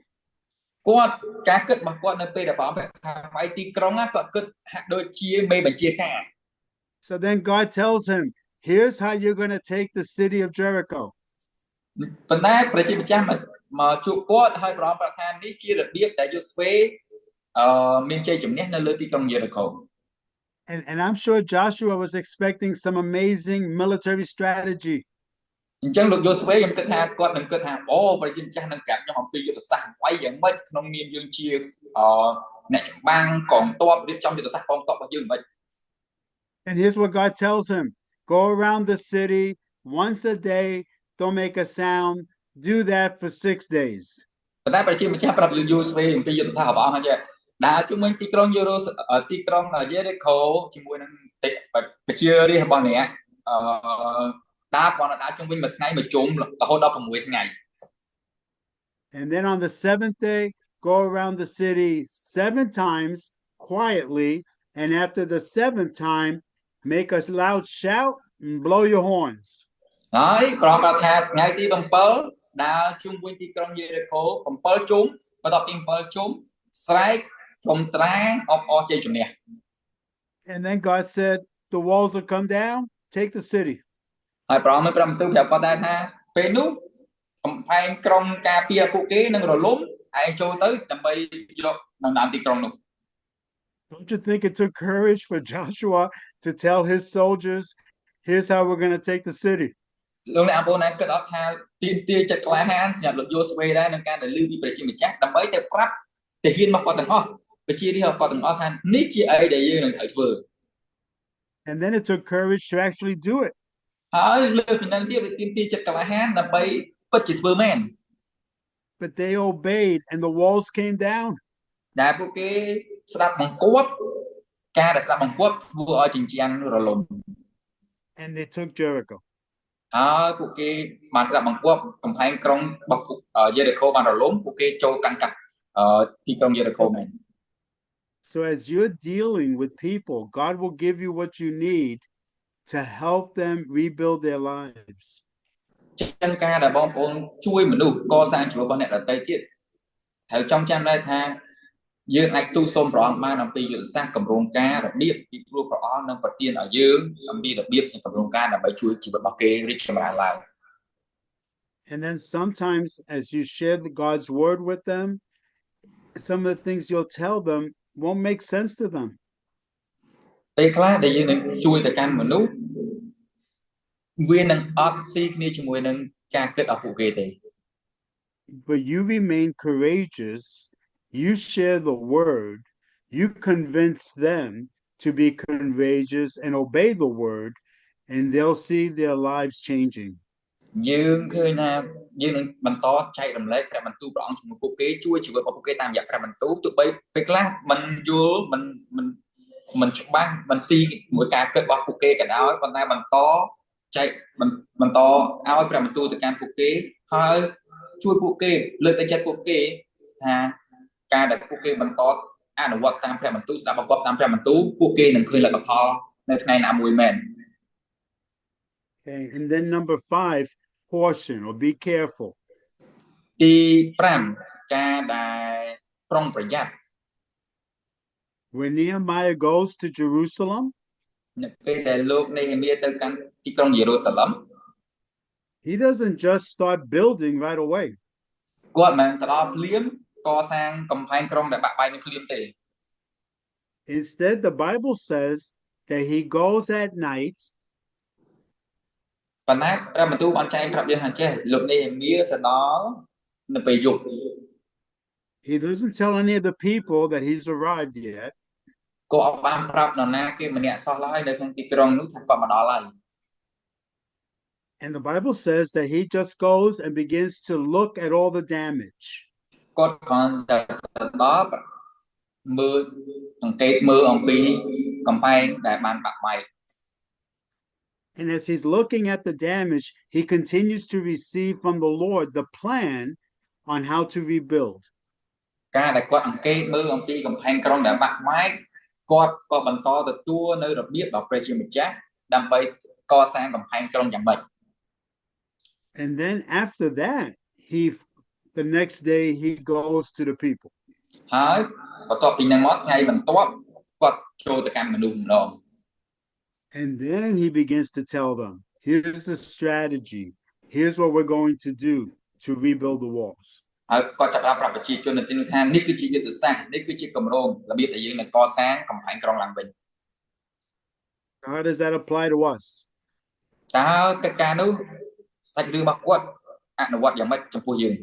គាត់ការគិតរបស់គាត់នៅពេលដែលព្រះអង្គថាវាយទីក្រុងគាត់គិតហាក់ដូចជាមេបញ្ជាការ So then God tells him, here's how you're going to take the city of Jericho. ប៉ុន្តែព្រះជាម្ចាស់មកជួបគាត់ហើយព្រះអង្គប្រាប់ថានេះជារបៀបដែលយូស្វេមានជ័យជំនះនៅលើទីក្រុងយេរីកូ And I'm sure Joshua was expecting some amazing military strategy. អញ្ចឹងលោកយូស្វេខ្ញុំគិតថាគាត់នឹងគិតថាអូព្រះជាម្ចាស់នឹងប្រាប់ខ្ញុំអំពីយុទ្ធសាស្ត្រវាយយ៉ាងម៉េចក្នុងនាមយើងជាអ្នកចម្បាំងកងទ័ពរៀបចំយុទ្ធសាស្ត្រកងទ័ពរបស់យើងមិន And here's what God tells him. Go around the city once a day. Don't make a sound. Do that for 6 days. ប៉ុន្តែព្រះជាម្ចាស់ប្រាប់លោកយូស្វេអំពីយុទ្ធសាស្ត្ររបស់អង្គហ្នឹងដើរជាមួយទីក្រុងយេរីកូជាមួយនឹងប្រជារាស្ត្ររបស់អ្នកដើរគ្រាន់តែដើរជុំវិញមួយថ្ងៃមួយជុំរហូតដល់6ថ្ងៃ And then on the 7th day, go around the city 7 times quietly. And after the 7th time, make a loud shout and blow your horns. ហើយព្រះអង្គប្រាប់ថាថ្ងៃទី7ដើរជុំវិញទីក្រុងយេរីកូ7ជុំបន្ទាប់ពី7ជុំស្រែកព្រមត្រាអបអរជ័យជំនះ And then God said, the walls will come down, take the city. ហើយព្រះអង្គមានប្រាប់បន្ទូលប្រាប់គាត់ដែរថាពេលនោះកំផែងក្រុងការពារពួកគេនឹងរលំឯងចូលទៅដើម្បីយកដំណើរទីក្រុងនោះ Don't you think it took courage for Joshua to tell his soldiers, here's how we're going to take the city? លោកអ្នកបងប្អូនគិតអត់ថាទាមទារចិត្តក្លាហានសម្រាប់លោកយូស្វេដែរនឹងការដែលឮពីព្រះជាម្ចាស់ដើម្បីទៅប្រាប់ទាហានរបស់គាត់ទាំងអស់ប្រជារាស្ត្ររបស់គាត់ទាំងអស់ថានេះជាអីដែលយើងនឹងត្រូវធ្វើ And then it took courage to actually do it. ហើយលើពីនឹងទៀតវាទាមទារចិត្តក្លាហានដើម្បីពិតជាធ្វើមែន But they obeyed and the walls came down. ដែលពួកគេស្ដាប់បង្គាប់ការដែលស្ដាប់បង្គាប់ធ្វើឲ្យជញ្ជាំងរលំ And they took Jericho. ហើយពួកគេបានស្ដាប់បង្គាប់កំផែងក្រុងរបស់យេរីកូបានរលំពួកគេចូលកាន់កាប់ទីក្រុងយេរីកូមែន So as you're dealing with people, God will give you what you need to help them rebuild their lives. ចឹងការដែលបងប្អូនជួយមនុស្សកសាងជីវិតរបស់អ្នកដទៃទៀតត្រូវចងចាំដែរថាយើងអាចទូលសូមព្រះអង្គបានអំពីយុទ្ធសាស្ត្រគម្រោងការរបៀបពីព្រោះព្រះអង្គនឹងប្រទានឲ្យយើងអំពីរបៀបនៃគម្រោងការដើម្បីជួយជីវិតរបស់គេរីកចម្រើនឡើង And then sometimes as you share God's word with them, some of the things you'll tell them won't make sense to them. ពេលខ្លះដែលយើងនឹងជួយទៅកាន់មនុស្សវានឹងអត់ស៊ីគ្នាជាមួយនឹងការគិតរបស់ពួកគេទេ But you remain courageous. You share the word. You convince them to be courageous and obey the word, and they'll see their lives changing. យើងឃើញថាយើងនឹងបន្តចែករំលែកព្រះបន្ទូលព្រះអង្គជាមួយពួកគេជួយជីវិតរបស់ពួកគេតាមរយៈព្រះបន្ទូលទោះបីពេលខ្លះមិនយល់មិនច្បាស់មិនស៊ីមួយការគិតរបស់ពួកគេក៏ដោយប៉ុន្តែបន្តចែកបន្តឲ្យព្រះបន្ទូលទៅកាន់ពួកគេហើយជួយពួកគេលើកទឹកចិត្តពួកគេថាការដែលពួកគេបន្តអនុវត្តតាមព្រះបន្ទូលស្ដាប់បង្គាប់តាមព្រះបន្ទូលពួកគេនឹងឃើញលទ្ធផលនៅថ្ងៃណាមួយមែន Okay, and then number 5, caution or be careful. ទី5ការដែលប្រុងប្រយ័ត្ន When Nehemiah goes to Jerusalem, នៅពេលដែលលោកនេហេមៀទៅកាន់ទីក្រុងយេរូសាឡិម he doesn't just start building right away. គាត់មិនទៅដល់ភ្លាមកសាងកំផែងក្រុងដែលបាក់បែកនឹងភ្លាមទេ Instead, the Bible says that he goes at night ប៉ុន្តែព្រះបន្ទូលបានចែងប្រាប់យើងថាចេះលោកនេហេមៀទៅដល់នៅពេលយប់ he doesn't tell any of the people that he's arrived yet. ក៏អត់បានប្រាប់នរណាគេម្នាក់សោះឡើយនៅក្នុងទីក្រុងនោះថាគាត់មកដល់ហើយ And the Bible says that he just goes and begins to look at all the damage. គាត់គ្រាន់តែទៅដល់មើលសង្កេតមើលអំពីកំផែងដែលបានបាក់បែក And as he's looking at the damage, he continues to receive from the Lord the plan on how to rebuild. ការដែលគាត់អង្កេតមើលអំពីកំផែងក្រុងដែលបាក់បែកគាត់ក៏បន្តទទួលនៅរបៀបរបស់ព្រះជាម្ចាស់ដើម្បីកសាងកំផែងក្រុងយ៉ាងម៉េច And then after that, the next day he goes to the people. ហើយបន្ទាប់ពីហ្នឹងមកថ្ងៃបន្ទាប់គាត់ចូលទៅកាន់មនុស្សម្ដង And then he begins to tell them, here's the strategy. Here's what we're going to do to rebuild the walls. ហើយគាត់ចាប់ផ្ដើមប្រាប់ប្រជាជននៅទីនោះថានេះគឺជាយុទ្ធសាស្ត្រនេះគឺជាគម្រោងរបៀបដែលយើងនឹងកសាងកំផែងក្រុងឡើងវិញ How does that apply to us? តើកិច្ចការនោះសាច់រឿងរបស់គាត់អនុវត្តយ៉ាងម៉េចចំពោះយើង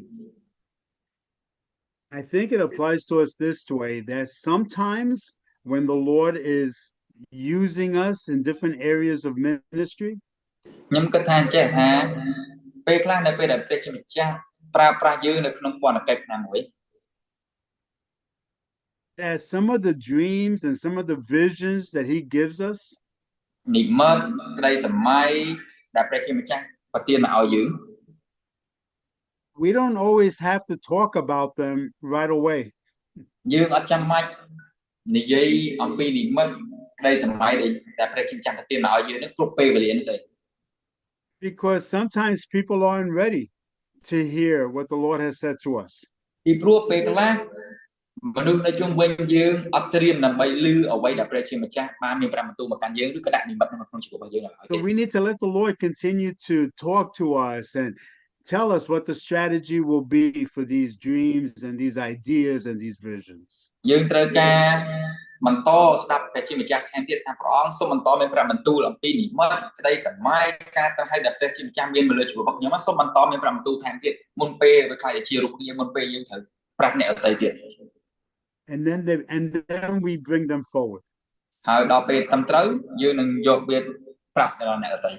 I think it applies to us this way, that sometimes when the Lord is using us in different areas of ministry, ខ្ញុំគិតថាចេះថាពេលខ្លះនៅពេលដែលព្រះជាម្ចាស់ប្រើប្រាស់យើងនៅក្នុងពន្ធកិច្ចណាមួយ that some of the dreams and some of the visions that he gives us, និមិត្តក្តីសម័យដែលព្រះជាម្ចាស់ប្រទានមកឲ្យយើង we don't always have to talk about them right away. យើងអត់ចាំបាច់និយាយអំពីនិមិត្តក្តីសម័យដែលព្រះជាម្ចាស់ប្រទានមកឲ្យយើងនឹងគ្រប់ពេលវេលានេះទេ Because sometimes people aren't ready to hear what the Lord has said to us. ពីព្រោះពេលខ្លះមនុស្សនៅជុំវិញយើងអត់ត្រៀមដើម្បីឮអ្វីដែលព្រះជាម្ចាស់បានមានព្រះបន្ទូលមកកាន់យើងឬក៏ដាក់និមិត្តនៅក្នុងជីវិតរបស់យើងឲ្យ So we need to let the Lord continue to talk to us and tell us what the strategy will be for these dreams and these ideas and these visions. យើងត្រូវការបន្តស្ដាប់ព្រះជាម្ចាស់ថែមទៀតថាព្រះអង្គសូមបន្តមានព្រះបន្ទូលអំពីនិមិត្តក្តីសម័យការទៅឲ្យដែលព្រះជាម្ចាស់មានមកលើជីវិតរបស់ខ្ញុំសូមបន្តមានព្រះបន្ទូលថែមទៀតមុនពេលវាខ្លាយជារូបរាងមុនពេលយើងត្រូវប្រាស់អ្នកដទៃទៀត And then we bring them forward. ហើយដល់ពេលត្រឹមត្រូវយើងនឹងយកវាប្រាប់ដល់អ្នកដទៃ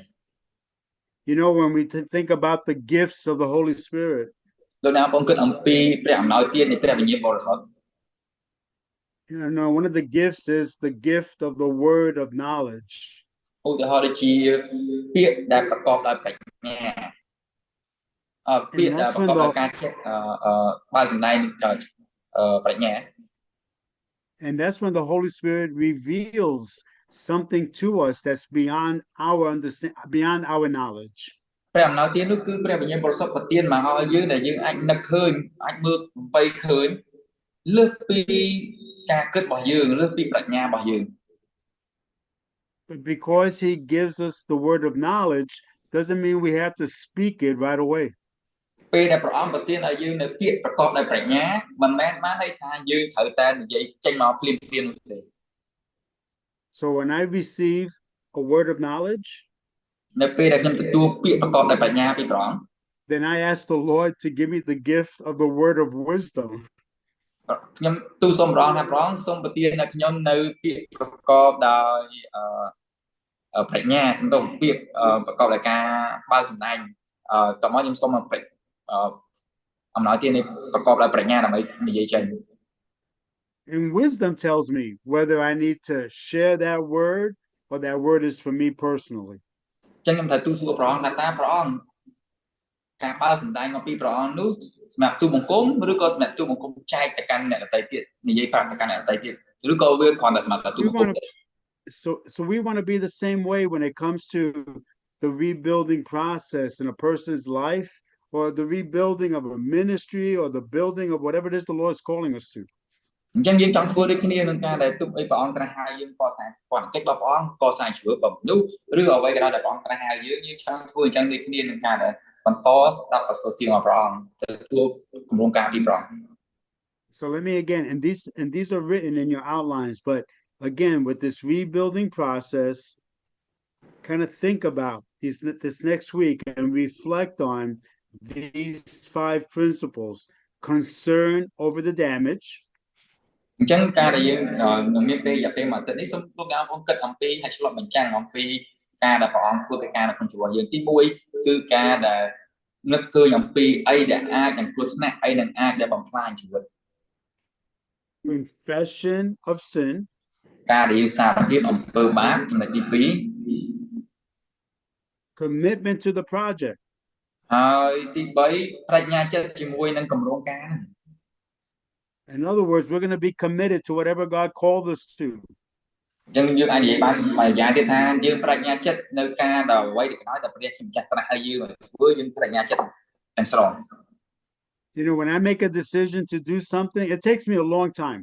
You know, when we think about the gifts of the Holy Spirit, លោកអ្នកបងគិតអំពីព្រះអំណោយទាននៃព្រះវិញ្ញាណបរិសុទ្ធ you know, one of the gifts is the gift of the word of knowledge. ឧទាហរណ៍ដូចជាពាក្យដែលប្រកបដោយប្រាជ្ញាពាក្យដែលប្រកបដោយការចេះបើសម្ដែងប្រាជ្ញា And that's when the Holy Spirit reveals something to us that's beyond our understanding, beyond our knowledge. ព្រះអំណោយទាននោះគឺព្រះវិញ្ញាណបរិសុទ្ធប្រទានមកឲ្យយើងដែលយើងអាចនឹកឃើញអាចមើលបំពេញឃើញលើសពីការគិតរបស់យើងលើសពីប្រាជ្ញារបស់យើង But because he gives us the word of knowledge, doesn't mean we have to speak it right away. ពេលដែលព្រះអង្គប្រទានឲ្យយើងនៅពាក្យប្រកបដោយប្រាជ្ញាមិនមែនបានន័យថាយើងត្រូវតែនិយាយចេញមកភ្លាមៗនោះទេ So when I receive a word of knowledge, នៅពេលដែលខ្ញុំទទួលពាក្យប្រកបដោយប្រាជ្ញាពីព្រះអង្គ then I ask the Lord to give me the gift of the word of wisdom. ខ្ញុំទូលសូមព្រះអង្គថាព្រះអង្គសូមប្រទានដល់ខ្ញុំនៅពាក្យប្រកបដោយប្រាជ្ញាសំដៅពាក្យប្រកបដោយការបើសម្ដែងតោះមកខ្ញុំសូមអំណោយទាននៃប្រកបដោយប្រាជ្ញាដើម្បីនិយាយចេញ And wisdom tells me whether I need to share that word or that word is for me personally. ចឹងខ្ញុំត្រូវទូលសួរព្រះអង្គថាតើព្រះអង្គការបើសម្ដែងមកពីព្រះអង្គនោះសម្រាប់ទូបង្គំឬក៏សម្រាប់ទូបង្គំចែកទៅកាន់អ្នកដទៃទៀតនិយាយប្រាប់ទៅកាន់អ្នកដទៃទៀតឬក៏វាគ្រាន់តែសម្រាប់ទូបង្គំ So we want to be the same way when it comes to the rebuilding process in a person's life, or the rebuilding of a ministry, or the building of whatever it is the Lord is calling us to. អញ្ចឹងយើងចង់ធ្វើដូចគ្នានឹងការដែលទុកអីព្រះអង្គត្រាស់ហៅយើងកសាងប៉ុន្តែរបស់ព្រះអង្គកសាងជីវិតរបស់មនុស្សឬអ្វីក៏ដោយដែលព្រះអង្គត្រាស់ហៅយើងចង់ធ្វើអញ្ចឹងដូចគ្នានឹងការដែលបន្តស្ដាប់ប្រសូរសៀងរបស់ព្រះអង្គទទួលគម្រោងការពីព្រះអង្គ So let me again, and these are written in your outlines, but again, with this rebuilding process, kind of think about this next week and reflect on these 5 principles: concern over the damage, អញ្ចឹងការដែលយើងនឹងមានពេលរយៈពេលមួយអាទិត្យនេះសូមលោកអ្នកបងគិតអំពីហើយឆ្លុះបញ្ចាំងអំពីការដែលព្រះអង្គធ្វើកិច្ចការនៅក្នុងជីវិតយើងទី1គឺការដែលនឹកឃើញអំពីអីដែលអាចនឹងគ្រោះថ្នាក់អីនឹងអាចដែលបំផ្លាញជីវិត confession of sin, ការដែលយើងសារភាពអំពើបាបចំណុចទី2 commitment to the project, ហើយទី3ប្រាជ្ញាចិត្តជាមួយនឹងគម្រោងការហ្នឹង in other words, we're going to be committed to whatever God called us to. អញ្ចឹងយើងអាចនិយាយបានមួយយ៉ាងទៀតថាយើងប្រាជ្ញាចិត្តនៅការដែលអ្វីដែលក៏ដោយតែព្រះជាម្ចាស់ត្រាស់ឲ្យយើងធ្វើយើងប្រាជ្ញាចិត្តទាំងស្រុង You know, when I make a decision to do something, it takes me a long time.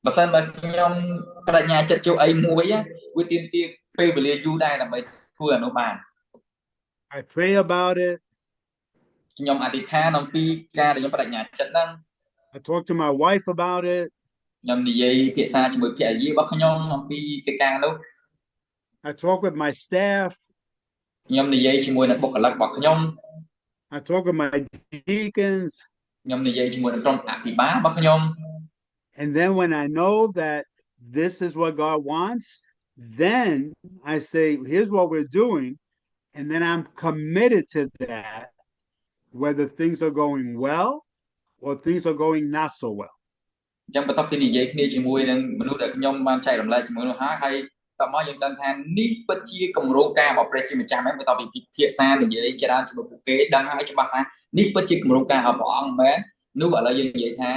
បើសិនបើខ្ញុំប្រាជ្ញាចិត្តចូលអីមួយវាទាមទារពេលវេលាយូរដែរដើម្បីធ្វើអានោះបាន I pray about it. ខ្ញុំអធិដ្ឋានអំពីការដែលខ្ញុំប្រាជ្ញាចិត្តហ្នឹង I talk to my wife about it. ខ្ញុំនិយាយភាសាជាមួយភរិយារបស់ខ្ញុំអំពីកិច្ចការនោះ I talk with my staff. ខ្ញុំនិយាយជាមួយនឹងបុគ្គលិករបស់ខ្ញុំ I talk with my deacons. ខ្ញុំនិយាយជាមួយនឹងក្រុមអភិបាលរបស់ខ្ញុំ And then when I know that this is what God wants, then I say, here's what we're doing. And then I'm committed to that, whether things are going well or things are going not so well. អញ្ចឹងបន្ទាប់ពីនិយាយគ្នាជាមួយនឹងមនុស្សដែលខ្ញុំបានចែករំលែកជាមួយនោះហើយតមកយើងដឹងថានេះពិតជាគម្រោងការរបស់ព្រះជាម្ចាស់មែនបន្ទាប់ពីពិភាក្សានិយាយច្រើនជាមួយពួកគេដឹងហើយច្បាស់ថានេះពិតជាគម្រោងការរបស់ព្រះអង្គមែននោះឥឡូវយើងនិយាយថា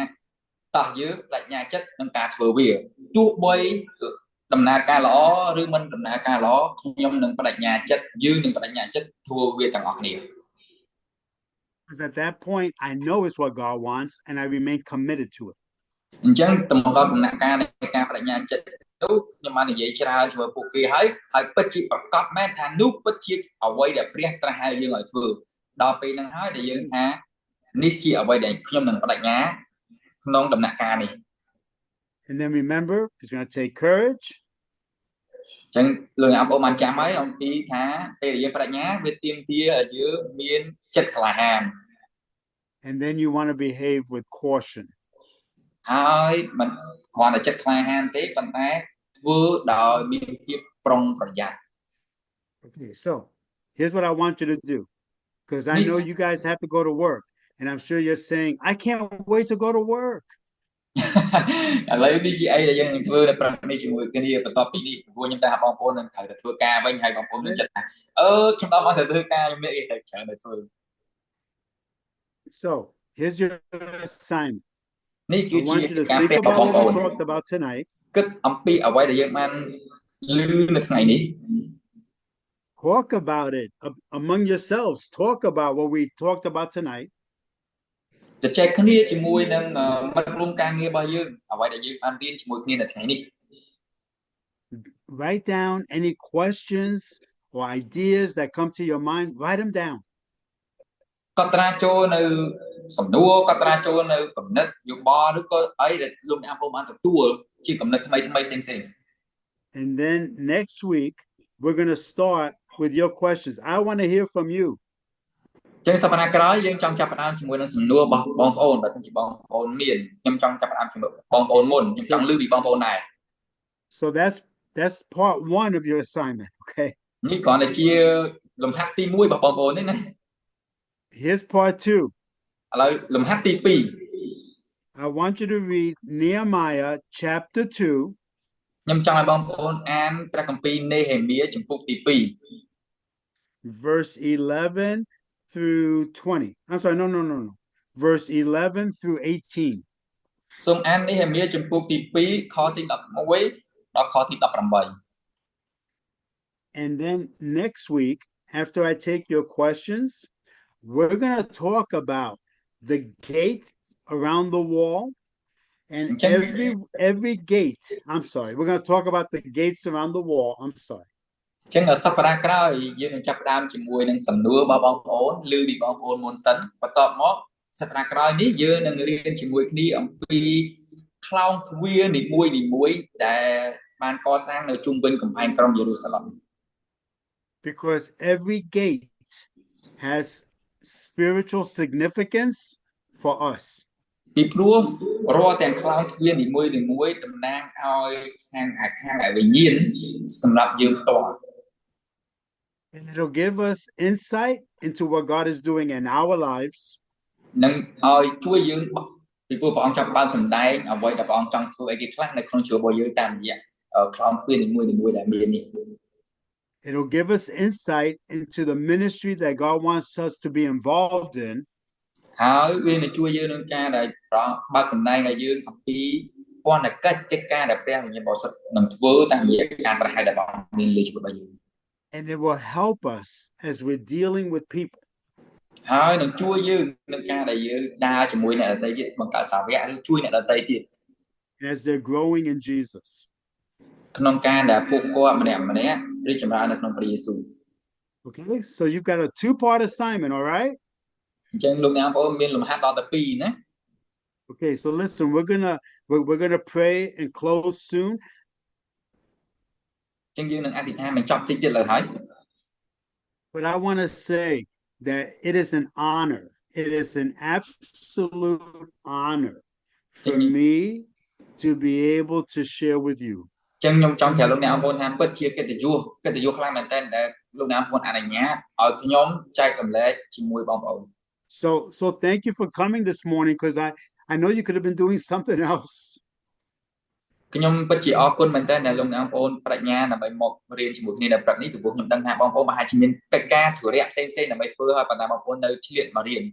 តោះយើងប្រាជ្ញាចិត្តក្នុងការធ្វើវាទោះបីដំណើរការល្អឬមិនដំណើរការល្អខ្ញុំនឹងប្រាជ្ញាចិត្តយើងនឹងប្រាជ្ញាចិត្តធ្វើវាទាំងអស់គ្នា Because at that point, I know it's what God wants and I remain committed to it. អញ្ចឹងតំណដំណាក់កាលនៃការប្រាជ្ញាចិត្តនោះខ្ញុំបាននិយាយច្រើនជាមួយពួកគេហើយពិតជាប្រកបមែនថានោះពិតជាអ្វីដែលព្រះត្រាស់ឲ្យយើងឲ្យធ្វើដល់ពេលហ្នឹងហើយដែលយើងថានេះជាអ្វីដែលខ្ញុំនឹងប្រាជ្ញាក្នុងដំណាក់កាលនេះ And then remember, it's going to take courage. អញ្ចឹងលោកអ្នកបងប្អូនបានចាំហើយអំពីថាពេលដែលយើងប្រាជ្ញាវាទាមទារឲ្យយើងមានចិត្តក្លាហាន And then you want to behave with caution. ហើយមិនគ្រាន់តែចិត្តក្លាហានទេប៉ុន្តែធ្វើដោយមានភាពប្រុងប្រយ័ត្ន Okay, so here's what I want you to do. Because I know you guys have to go to work. And I'm sure you're saying, I can't wait to go to work. ឥឡូវនេះជាអីដែលយើងនឹងធ្វើនៅព្រឹកនេះជាមួយគ្នាបន្ទាប់ពីនេះព្រោះខ្ញុំតែបងប្អូននឹងត្រូវទៅធ្វើការវិញហើយបងប្អូននឹងចិត្តថាខ្ញុំដល់មកទៅធ្វើការខ្ញុំមានអីទៅច្រើនទៅធ្វើ So here's your assignment. នេះគឺ I ជា want you to ការ think ពេលបង about ប្អូ what ន we talked about tonight. គិតអំពីអ្វីដែលយើងបានឮនៅថ្ងៃនេះ Talk about it among yourselves. Talk about what we talked about tonight. ជជែកគ្នាជាមួយនឹងមិត្តរួមការងាររបស់យើងអ្វីដែលយើងបានរៀនជាមួយគ្នានៅថ្ងៃនេះ Write down any questions or ideas that come to your mind. Write them down. កត់ត្រាចូលនៅសំណួរកត់ត្រាចូលនៅគំនិតយោបល់ឬក៏អីដែលលោកអ្នកបងបានទទួលជាគំនិតថ្មីៗផ្សេងៗ And then next week, we're going to start with your questions. I want to hear from you. ចឹងសប្តាហ៍ក្រោយយើងចង់ចាប់ផ្ដើមជាមួយនឹងសំណួររបស់បងប្អូនបើសិនជាបងប្អូនមានខ្ញុំចង់ចាប់ផ្ដើមជាមួយបងប្អូនមុនខ្ញុំចង់ឮពីបងប្អូនដែរ So that's part 1 of your assignment, okay? នេះគ្រាន់តែជាលំហាត់ទី1របស់បងប្អូនទេណា Here's part 2. ឥឡូវលំហាត់ទី I want you to read Nehemiah chapter 2. ខ្ញុំចង់ឲ្យបងប្អូនអានព្រះគម្ពីរនេហេមៀជំពូកទី2 verse 11 through 20. I'm sorry, no. Verse 11 through 18. សូមអាននេហេមៀជំពូកទី2ខទី11ដល់ខទី18 And then next week, after I take your questions, we're going to talk about the gates around the wall and អញ្ចឹង every gate. I'm sorry. We're going to talk about the gates around the wall. I'm sorry. អញ្ចឹងសប្តាហ៍ក្រោយយើងនឹងចាប់ផ្ដើមជាមួយនឹងសំណួររបស់បងប្អូនឬពីបងប្អូនមុនសិនបន្ទាប់មកសប្តាហ៍ក្រោយនេះយើងនឹងរៀនជាមួយគ្នាអំពីខ្លោងទ្វារនីមួយៗដែលបានកសាងនៅជុំវិញកំផែងក្រុងយេរូសាឡិម Because every gate has spiritual significance for us. ពីព្រោះរាល់ទាំងខ្លោងទ្វារនីមួយៗតំណាងឲ្យខាងវិញ្ញាណសម្រាប់យើងផ្ទាល់ And it'll give us insight into what God is doing in our lives. នឹងឲ្យជួយយើងពីព្រោះព្រះអង្គចង់បានសម្ដែងអ្វីដែលព្រះអង្គចង់ធ្វើអីគេខ្លះនៅក្នុងជីវិតរបស់យើងតាមរយៈខ្លោងទ្វារនីមួយៗដែលមាននេះ It'll give us insight into the ministry that God wants us to be involved in. ហើយវានឹងជួយយើងក្នុងការដែលព្រះបើកសម្ដែងឲ្យយើងអំពីពន្ធកិច្ចកិច្ចការដែលព្រះវិញ្ញាណបរិសុទ្ធនឹងធ្វើតាមរយៈការប្រហែលដែលព្រះអង្គមានលើជីវិតរបស់យើង And it will help us as we're dealing with people. ហើយនឹងជួយយើងក្នុងការដែលយើងដើរជាមួយអ្នកដទៃទៀតបង្កើតសាវកឬជួយអ្នកដទៃទៀត As they're growing in Jesus. ក្នុងការដែលពួកគាត់ម្នាក់រីកចម្រើននៅក្នុងព្រះយេស៊ូវ Okay, so you've got a two-part assignment, all right? អញ្ចឹងលោកអ្នកបងប្អូនមានលំហាត់ដល់តែ2ណា Okay, so listen, we're gonna pray and close soon. អញ្ចឹងយើងនឹងអធិដ្ឋានបញ្ចប់តិចទៀតលើហើយ But I want to say that it is an honor. It is an absolute honor for me to be able to share with you. អញ្ចឹងខ្ញុំចង់ប្រាប់លោកអ្នកបងប្អូនថាពិតជាកិត្តិយសខ្លាំងមែនទែនដែលលោកអ្នកបងប្អូនអនុញ្ញាតឲ្យខ្ញុំចែករំលែកជាមួយបងប្អូន So thank you for coming this morning because I know you could have been doing something else. ខ្ញុំពិតជាអរគុណមែនទែនដែលលោកអ្នកបងប្អូនប្រាជ្ញាដើម្បីមករៀនជាមួយគ្នានៅព្រឹកនេះពីព្រោះខ្ញុំដឹងថាបងប្អូនប្រហែលជាមានកិច្ចការធុរៈផ្សេងៗដើម្បីធ្វើហើយប៉ុន្តែបងប្អូននៅឆ្លៀតមករៀន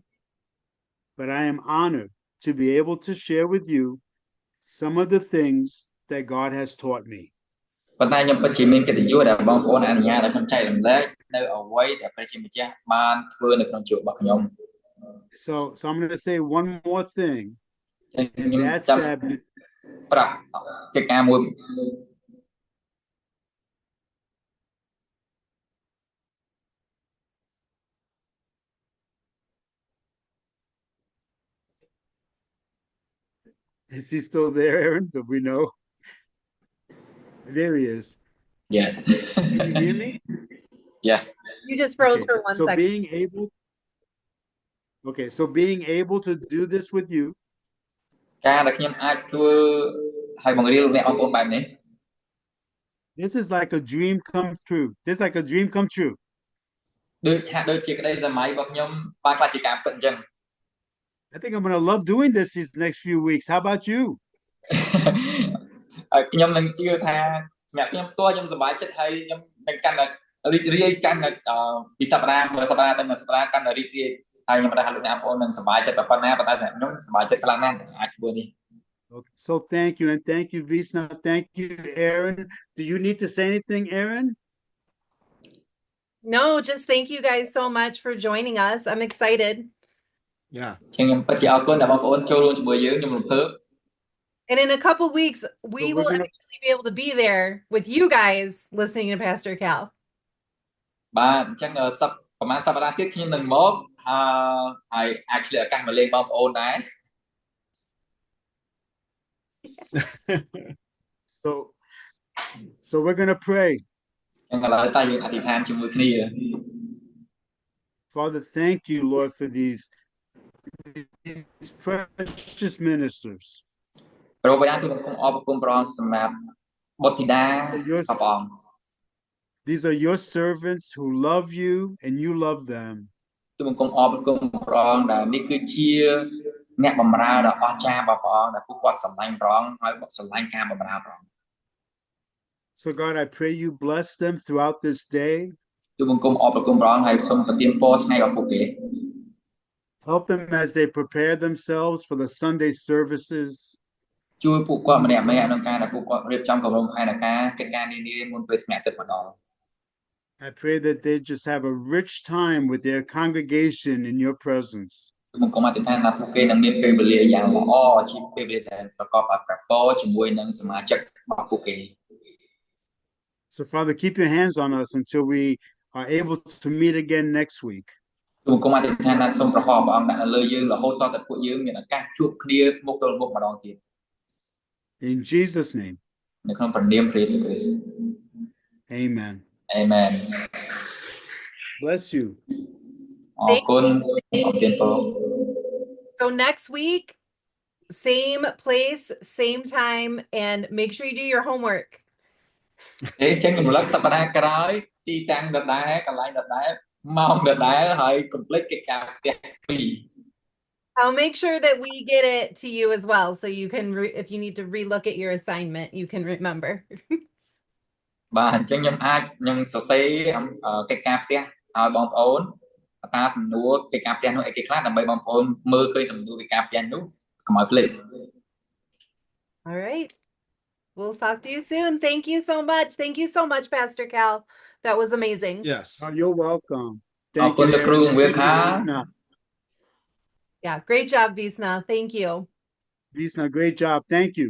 But I am honored to be able to share with you some of the things that God has taught me. ប៉ុន្តែខ្ញុំពិតជាមានកិត្តិយសដែលបងប្អូនអនុញ្ញាតឲ្យខ្ញុំចែករំលែកនៅអ្វីដែលព្រះជាម្ចាស់បានធ្វើនៅក្នុងជីវិតរបស់ខ្ញុំ So I'm going to say one more thing. And that's that ប្រាប់កិច្ចការមួយ Is he still there, Aaron? Do we know? There he is. Yes. Can you hear me? Yeah. You just froze Okay, for 1 so second. being able to do this with you ការដែលខ្ញុំអាចធ្វើឲ្យបង្រៀនលោកអ្នកបងប្អូនបែបនេះ this is like a dream come true. This is like a dream come true. ដូចហាក់ដូចជាក្តីសម័យរបស់ខ្ញុំបានខ្លះជាការពិតអញ្ចឹង I think I'm going to love doing this these next few weeks. How about you? ខ្ញុំនឹងជឿថាសម្រាប់ខ្ញុំផ្ទាល់ខ្ញុំសប្បាយចិត្តហើយខ្ញុំនឹងកាន់តែរីករាយកាន់តែពីសប្តាហ៍ទៅសប្តាហ៍កាន់តែរីករាយហើយខ្ញុំថាលោកអ្នកបងប្អូននឹងសប្បាយចិត្តប៉ុណ្ណាប៉ុន្តែសម្រាប់ខ្ញុំសប្បាយចិត្តខ្លាំងណាស់អាចធ្វើនេះ So thank you, and thank you, Visna. Thank you, Aaron. Do you need to say anything, Aaron? No, just thank you guys so much for joining us. I'm excited. Yeah. ខ្ញុំពិតជាអរគុណដែលបងប្អូនចូលរួមជាមួយយើងខ្ញុំរំភើប And in a couple weeks, we will actually be able to be there with you guys listening to Pastor Cal. បាទអញ្ចឹងប្រហែលសប្តាហ៍ទៀតខ្ញុំនឹងមកហើយអាចឆ្លៀតឱកាសមកលេងបងប្អូនដែរ So we're going to pray. ឥឡូវតែយើងអធិដ្ឋានជាមួយគ្នា Father, thank you, Lord, for these precious ministers. ព្រះបិតាទូលបង្គំអរគុណព្រះអង្គសម្រាប់បុត្រធីតាព្រះអង្គ These are your servants who love you and you love them. ទូលបង្គំអរគុណព្រះអង្គដែលនេះគឺជាអ្នកបម្រើដ៏អស្ចារ្យរបស់ព្រះអង្គដែលពួកគាត់ស្រឡាញ់ព្រះអង្គហើយស្រឡាញ់ការបម្រើព្រះអង្គ So God, I pray you bless them throughout this day. ទូលបង្គំអរគុណព្រះអង្គហើយសូមប្រទានពរថ្ងៃរបស់ពួកគេ Help them as they prepare themselves for the Sunday services. ជួយពួកគាត់ម្នាក់ៗក្នុងការដែលពួកគាត់រៀបចំគម្រោងផែនការកិច្ចការនានាមុនពេលថ្ងៃអាទិត្យមកដល់ I pray that they just have a rich time with their congregation in your presence. ខ្ញុំក៏មកទិដ្ឋានថាពួកគេនឹងមានពេលវេលាយ៉ាងល្អជាពេលវេលាដែលប្រកបដោយព្រះពរជាមួយនឹងសមាជិករបស់ពួកគេ So, Father, keep your hands on us until we are able to meet again next week. ខ្ញុំក៏មកទិដ្ឋានថាសូមប្រហោព្រះអង្គដាក់នៅលើយើងរហូតតតែពួកយើងមានឱកាសជួបគ្នាមុខទល់មុខម្ដងទៀត In Jesus' name. នៅក្នុងព្រះនាមព្រះយេស៊ូវគ្រីស្ទ Amen. Amen. Bless you. អរគុណអរគុណពរ So next week, same place, same time, and make sure you do your homework. អញ្ចឹងរំលឹកសប្តាហ៍ក្រោយទីតាំងដដែលកន្លែងដដែលម៉ោងដដែលហើយកុំភ្លេចកិច្ចការផ្ទះ2 I'll make sure that we get it to you as well, so you can, if you need to relook at your assignment, you can remember. បាទអញ្ចឹងខ្ញុំសរសេរកិច្ចការផ្ទះឲ្យបងប្អូនតាសំណួរកិច្ចការផ្ទះនោះអីគេខ្លះដើម្បីបងប្អូនមើលឃើញសំណួរកិច្ចការផ្ទះនោះកុំឲ្យភ្លេច All right. We'll talk to you soon. Thank you so much. Thank you so much, Pastor Cal. That was amazing. Yes. Oh, you're welcome. អរគុណលោកគ្រូវាខា Yeah, great job, Visna. Thank you. Visna, great job. Thank you.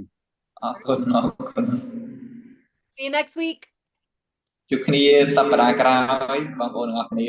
អរគុណ See you next week. ជួបគ្នាសប្តាហ៍ក្រោយបងប្អូនទាំងអស់គ្នា